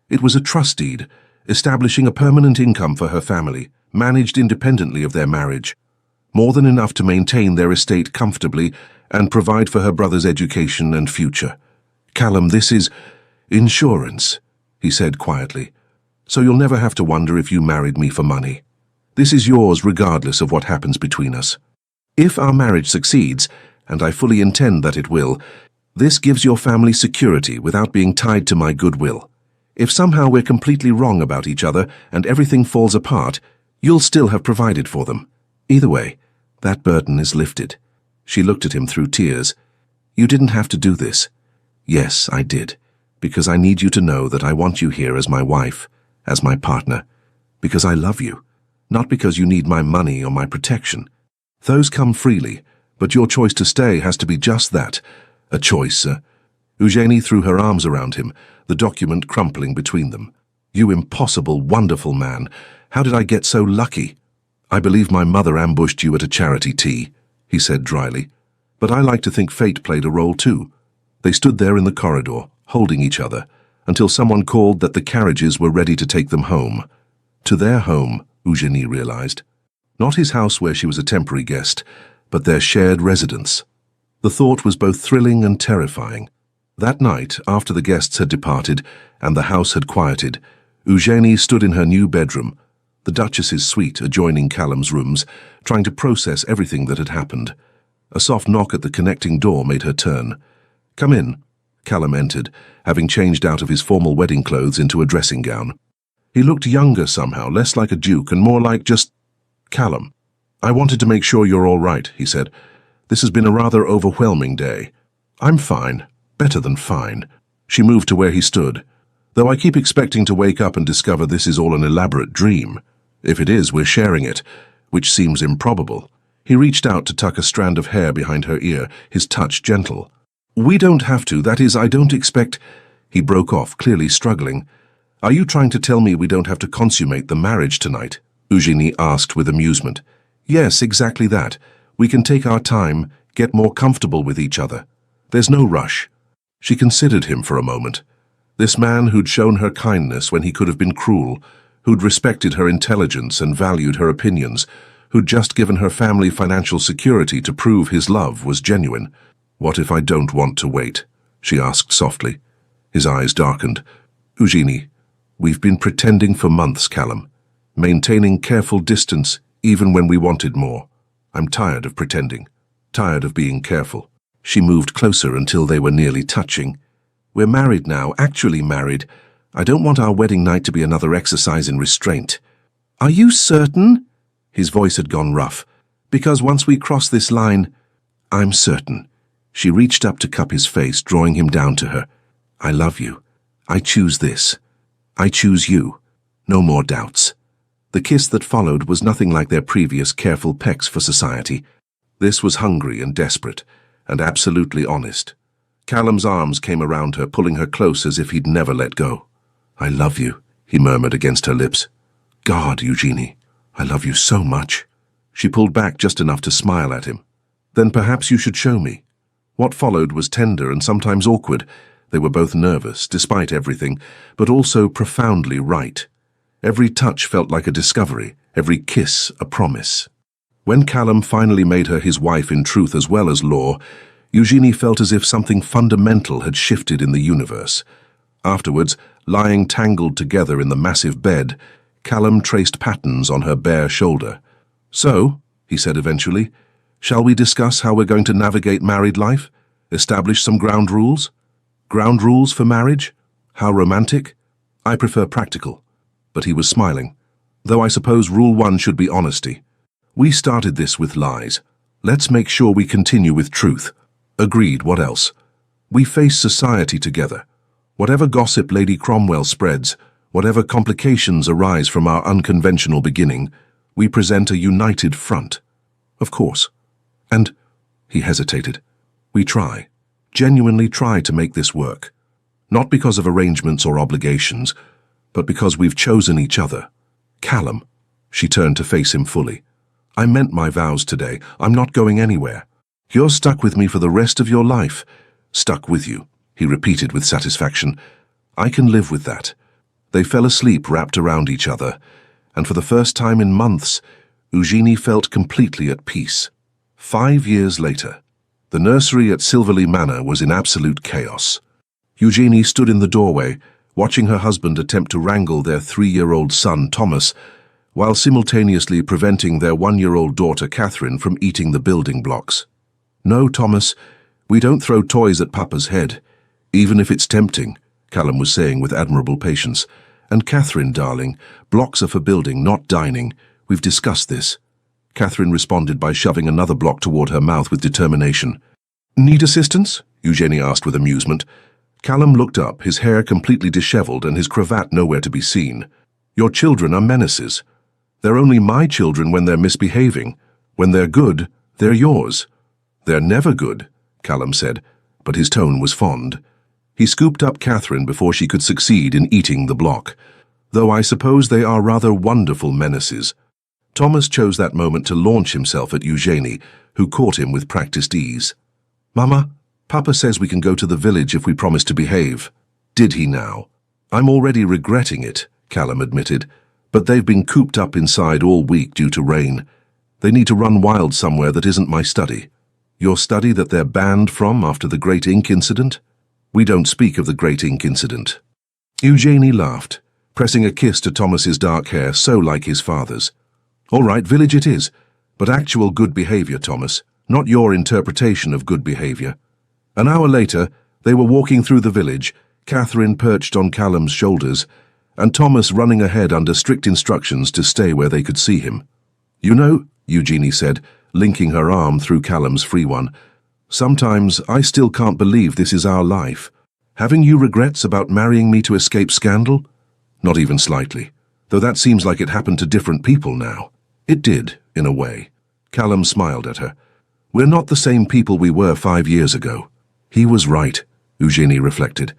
It was a trust deed, establishing a permanent income for her family, managed independently of their marriage. More than enough to maintain their estate comfortably and provide for her brother's education and future. "Callum, this is insurance," he said quietly. "So you'll never have to wonder if you married me for money. This is yours regardless of what happens between us. If our marriage succeeds, and I fully intend that it will, this gives your family security without being tied to my goodwill. If somehow we're completely wrong about each other and everything falls apart, you'll still have provided for them. Either way, that burden is lifted." She looked at him through tears. "You didn't have to do this." "Yes, I did, because I need you to know that I want you here as my wife, as my partner, because I love you, not because you need my money or my protection. Those come freely, but your choice to stay has to be just that, a choice." Eugenie threw her arms around him, the document crumpling between them. "You impossible, wonderful man. How did I get so lucky?" "I believe my mother ambushed you at a charity tea," he said dryly. "But I like to think fate played a role too." They stood there in the corridor, holding each other, until someone called that the carriages were ready to take them home. To their home, Eugenie realized. Not his house where she was a temporary guest, but their shared residence. The thought was both thrilling and terrifying. That night, after the guests had departed and the house had quieted, Eugenie stood in her new bedroom, the Duchess's suite adjoining Callum's rooms, trying to process everything that had happened. A soft knock at the connecting door made her turn. "Come in." Callum entered, having changed out of his formal wedding clothes into a dressing gown. He looked younger somehow, less like a duke and more like just Callum. "I wanted to make sure you're all right," he said. "This has been a rather overwhelming day." "I'm fine. Better than fine." She moved to where he stood. "Though I keep expecting to wake up and discover this is all an elaborate dream. If it is, we're sharing it, which seems improbable." He reached out to tuck a strand of hair behind her ear, his touch gentle. "We don't have to, that is, I don't expect—" He broke off, clearly struggling. "Are you trying to tell me we don't have to consummate the marriage tonight?" Eugenie asked with amusement. "Yes, exactly that. We can take our time, get more comfortable with each other. There's no rush." She considered him for a moment. This man who'd shown her kindness when he could have been cruel, who'd respected her intelligence and valued her opinions, who'd just given her family financial security to prove his love was genuine. "What if I don't want to wait?" she asked softly. His eyes darkened. "Eugenie, we've been pretending for months, Callum, maintaining careful distance even when we wanted more. I'm tired of pretending, tired of being careful." She moved closer until they were nearly touching. "We're married now, actually married. I don't want our wedding night to be another exercise in restraint." "Are you certain?" His voice had gone rough. "Because once we cross this line—" "I'm certain." She reached up to cup his face, drawing him down to her. "I love you. I choose this. I choose you. No more doubts." The kiss that followed was nothing like their previous careful pecks for society. This was hungry and desperate, and absolutely honest. Callum's arms came around her, pulling her close as if he'd never let go. "I love you," he murmured against her lips. "God, Eugenie, I love you so much." She pulled back just enough to smile at him. "Then perhaps you should show me." What followed was tender and sometimes awkward. They were both nervous, despite everything, but also profoundly right. Every touch felt like a discovery, every kiss a promise. When Callum finally made her his wife in truth as well as law, Eugenie felt as if something fundamental had shifted in the universe. Afterwards, lying tangled together in the massive bed, Callum traced patterns on her bare shoulder. "So," he said eventually, "shall we discuss how we're going to navigate married life? Establish some ground rules? Ground rules for marriage? How romantic? I prefer practical." But he was smiling. "Though I suppose rule one should be honesty. We started this with lies. Let's make sure we continue with truth." "Agreed, what else?" "We face society together. Whatever gossip Lady Cromwell spreads, whatever complications arise from our unconventional beginning, we present a united front." "Of course. And," he hesitated, "we try, genuinely try to make this work. Not because of arrangements or obligations, but because we've chosen each other." "Callum," she turned to face him fully, "I meant my vows today. I'm not going anywhere. You're stuck with me for the rest of your life." "Stuck with you," he repeated with satisfaction. "I can live with that." They fell asleep wrapped around each other, and for the first time in months, Eugenie felt completely at peace. 5 years later, the nursery at Silverley Manor was in absolute chaos. Eugenie stood in the doorway, watching her husband attempt to wrangle their 3-year-old son, Thomas, while simultaneously preventing their 1-year-old daughter, Catherine, from eating the building blocks. "No, Thomas, we don't throw toys at Papa's head, even if it's tempting," Callum was saying with admirable patience. "And Catherine, darling, blocks are for building, not dining. We've discussed this." Catherine responded by shoving another block toward her mouth with determination. "Need assistance?" Eugenie asked with amusement. Callum looked up, his hair completely disheveled and his cravat nowhere to be seen. "Your children are menaces. They're only my children when they're misbehaving. When they're good, they're yours." "They're never good," Callum said, but his tone was fond. He scooped up Catherine before she could succeed in eating the block. "Though I suppose they are rather wonderful menaces." Thomas chose that moment to launch himself at Eugenie, who caught him with practiced ease. "Mama, Papa says we can go to the village if we promise to behave." "Did he now?" "I'm already regretting it," Callum admitted, "but they've been cooped up inside all week due to rain. They need to run wild somewhere that isn't my study." "Your study that they're banned from after the Great Ink incident?" "We don't speak of the Great Ink incident." Eugenie laughed, pressing a kiss to Thomas's dark hair so like his father's. "All right, village it is, but actual good behavior, Thomas, not your interpretation of good behavior." An hour later, they were walking through the village, Catherine perched on Callum's shoulders, and Thomas running ahead under strict instructions to stay where they could see him. "You know," Eugenie said, linking her arm through Callum's free one, "sometimes I still can't believe this is our life. Having you regrets about marrying me to escape scandal?" "Not even slightly, though that seems like it happened to different people now." "It did, in a way." Callum smiled at her. "We're not the same people we were 5 years ago." He was right, Eugenie reflected.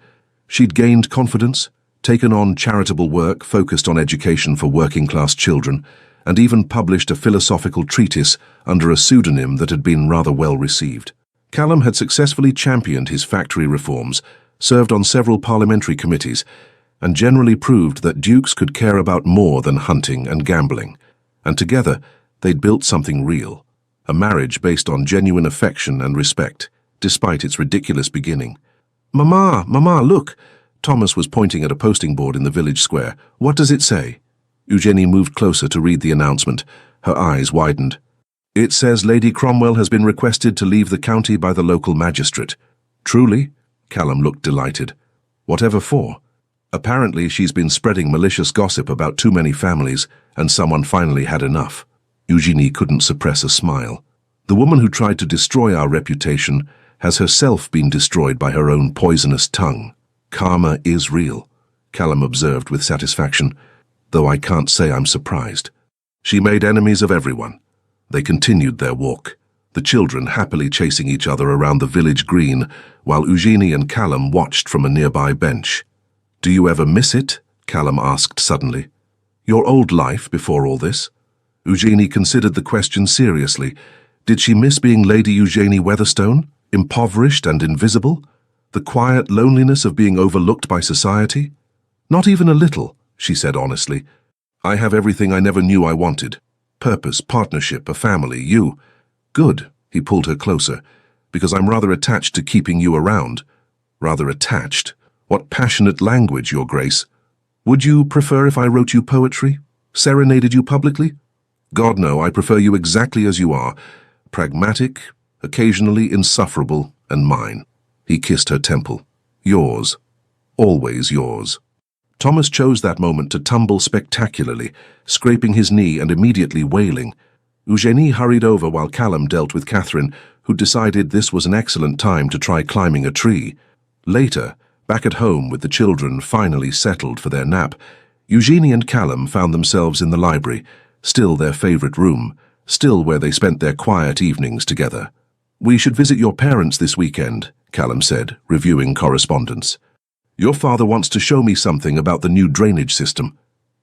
She'd gained confidence, taken on charitable work focused on education for working-class children, and even published a philosophical treatise under a pseudonym that had been rather well received. Callum had successfully championed his factory reforms, served on several parliamentary committees, and generally proved that dukes could care about more than hunting and gambling. And together, they'd built something real, a marriage based on genuine affection and respect, despite its ridiculous beginning. "Mama, Mama, look!" Thomas was pointing at a posting board in the village square. "What does it say?" Eugenie moved closer to read the announcement. Her eyes widened. "It says Lady Cromwell has been requested to leave the county by the local magistrate." "Truly?" Callum looked delighted. "Whatever for?" "Apparently she's been spreading malicious gossip about too many families, and someone finally had enough." Eugenie couldn't suppress a smile. "The woman who tried to destroy our reputation has herself been destroyed by her own poisonous tongue. Karma is real," Callum observed with satisfaction, "though I can't say I'm surprised." She made enemies of everyone. They continued their walk, the children happily chasing each other around the village green, while Eugenie and Callum watched from a nearby bench. "Do you ever miss it?" Callum asked suddenly. "Your old life before all this?" Eugenie considered the question seriously. Did she miss being Lady Eugenie Weatherstone, impoverished and invisible? The quiet loneliness of being overlooked by society? "Not even a little," she said honestly. "I have everything I never knew I wanted. Purpose, partnership, a family, you." "Good," he pulled her closer. Because I'm rather attached to keeping you around. Rather attached? What passionate language, Your Grace. Would you prefer if I wrote you poetry? Serenaded you publicly? God, no, I prefer you exactly as you are. Pragmatic, occasionally insufferable, and mine. He kissed her temple. Yours. Always yours. Thomas chose that moment to tumble spectacularly, scraping his knee and immediately wailing. Eugenie hurried over while Callum dealt with Catherine, who decided this was an excellent time to try climbing a tree. Later, back at home with the children finally settled for their nap, Eugenie and Callum found themselves in the library, still their favorite room, still where they spent their quiet evenings together. "We should visit your parents this weekend," Callum said, reviewing correspondence. "Your father wants to show me something about the new drainage system."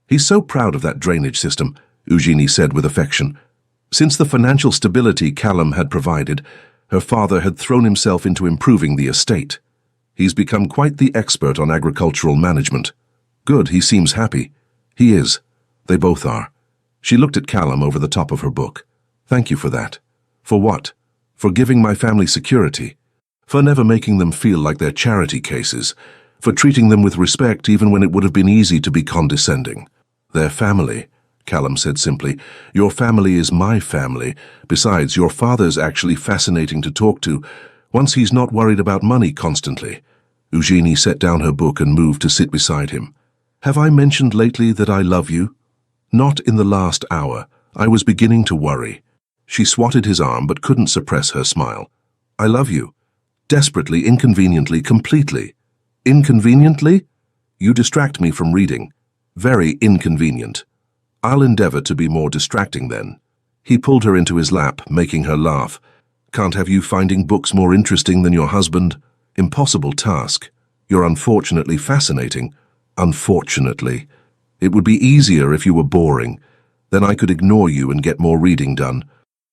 "He's so proud of that drainage system," Eugenie said with affection. Since the financial stability Callum had provided, her father had thrown himself into improving the estate. He's become quite the expert on agricultural management. Good, he seems happy. He is. They both are. She looked at Callum over the top of her book. "Thank you for that." "For what?" "For giving my family security. For never making them feel like they're charity cases. For treating them with respect even when it would have been easy to be condescending." "Their family," Callum said simply. "Your family is my family. Besides, your father's actually fascinating to talk to, once he's not worried about money constantly." Eugenie set down her book and moved to sit beside him. "Have I mentioned lately that I love you?" "Not in the last hour. I was beginning to worry." She swatted his arm but couldn't suppress her smile. "I love you. Desperately, inconveniently, completely." "Inconveniently?" "You distract me from reading. Very inconvenient." "I'll endeavor to be more distracting then." He pulled her into his lap, making her laugh. "Can't have you finding books more interesting than your husband? Impossible task. You're unfortunately fascinating." "Unfortunately. It would be easier if you were boring. Then I could ignore you and get more reading done."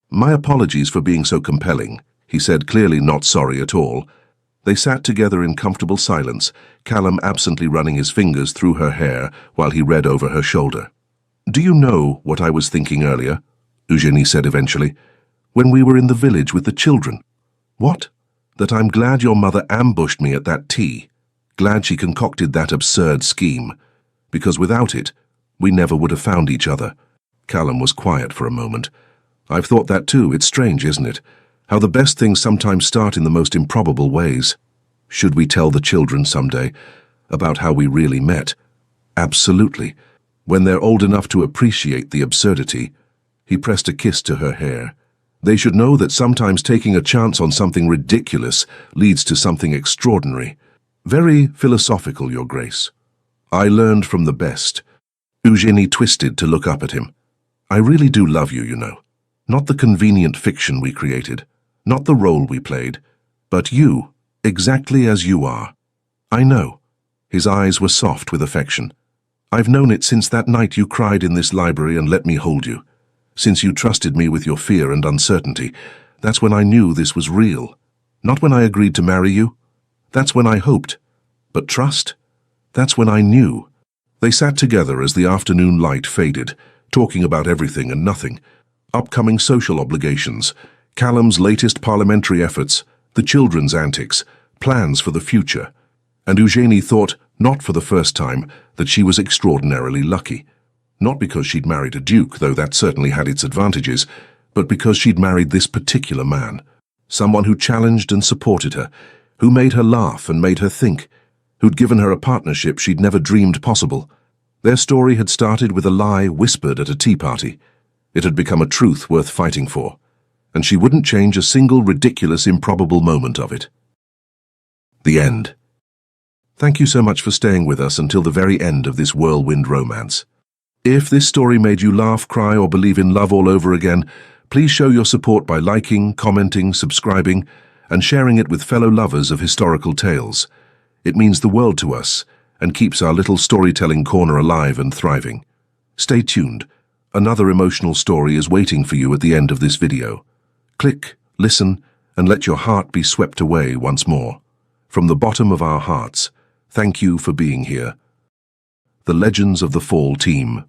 "My apologies for being so compelling," he said, clearly not sorry at all. They sat together in comfortable silence, Callum absently running his fingers through her hair while he read over her shoulder. "Do you know what I was thinking earlier?" Eugenie said eventually. "When we were in the village with the children." "What?" "That I'm glad your mother ambushed me at that tea. Glad she concocted that absurd scheme. Because without it, we never would have found each other." Callum was quiet for a moment. "I've thought that too. It's strange, isn't it? How the best things sometimes start in the most improbable ways. Should we tell the children someday about how we really met?" "Absolutely. When they're old enough to appreciate the absurdity." He pressed a kiss to her hair. "They should know that sometimes taking a chance on something ridiculous leads to something extraordinary. Very philosophical, Your Grace." "I learned from the best." Eugenie twisted to look up at him. "I really do love you, you know. Not the convenient fiction we created, not the role we played, but you, exactly as you are." "I know." His eyes were soft with affection. "I've known it since that night you cried in this library and let me hold you. Since you trusted me with your fear and uncertainty. That's when I knew this was real. Not when I agreed to marry you. That's when I hoped. But trust? That's when I knew." They sat together as the afternoon light faded, talking about everything and nothing. Upcoming social obligations, Callum's latest parliamentary efforts, the children's antics, plans for the future. And Eugenie thought, not for the first time, that she was extraordinarily lucky. Not because she'd married a duke, though that certainly had its advantages, but because she'd married this particular man. Someone who challenged and supported her, who made her laugh and made her think, who'd given her a partnership she'd never dreamed possible. Their story had started with a lie whispered at a tea party. It had become a truth worth fighting for, and she wouldn't change a single ridiculous, improbable moment of it. The end. Thank you so much for staying with us until the very end of this whirlwind romance. If this story made you laugh, cry, or believe in love all over again, please show your support by liking, commenting, subscribing, and sharing it with fellow lovers of historical tales. It means the world to us and keeps our little storytelling corner alive and thriving. Stay tuned. Another emotional story is waiting for you at the end of this video. Click, listen, and let your heart be swept away once more. From the bottom of our hearts, thank you for being here. The Legends of the Fall team.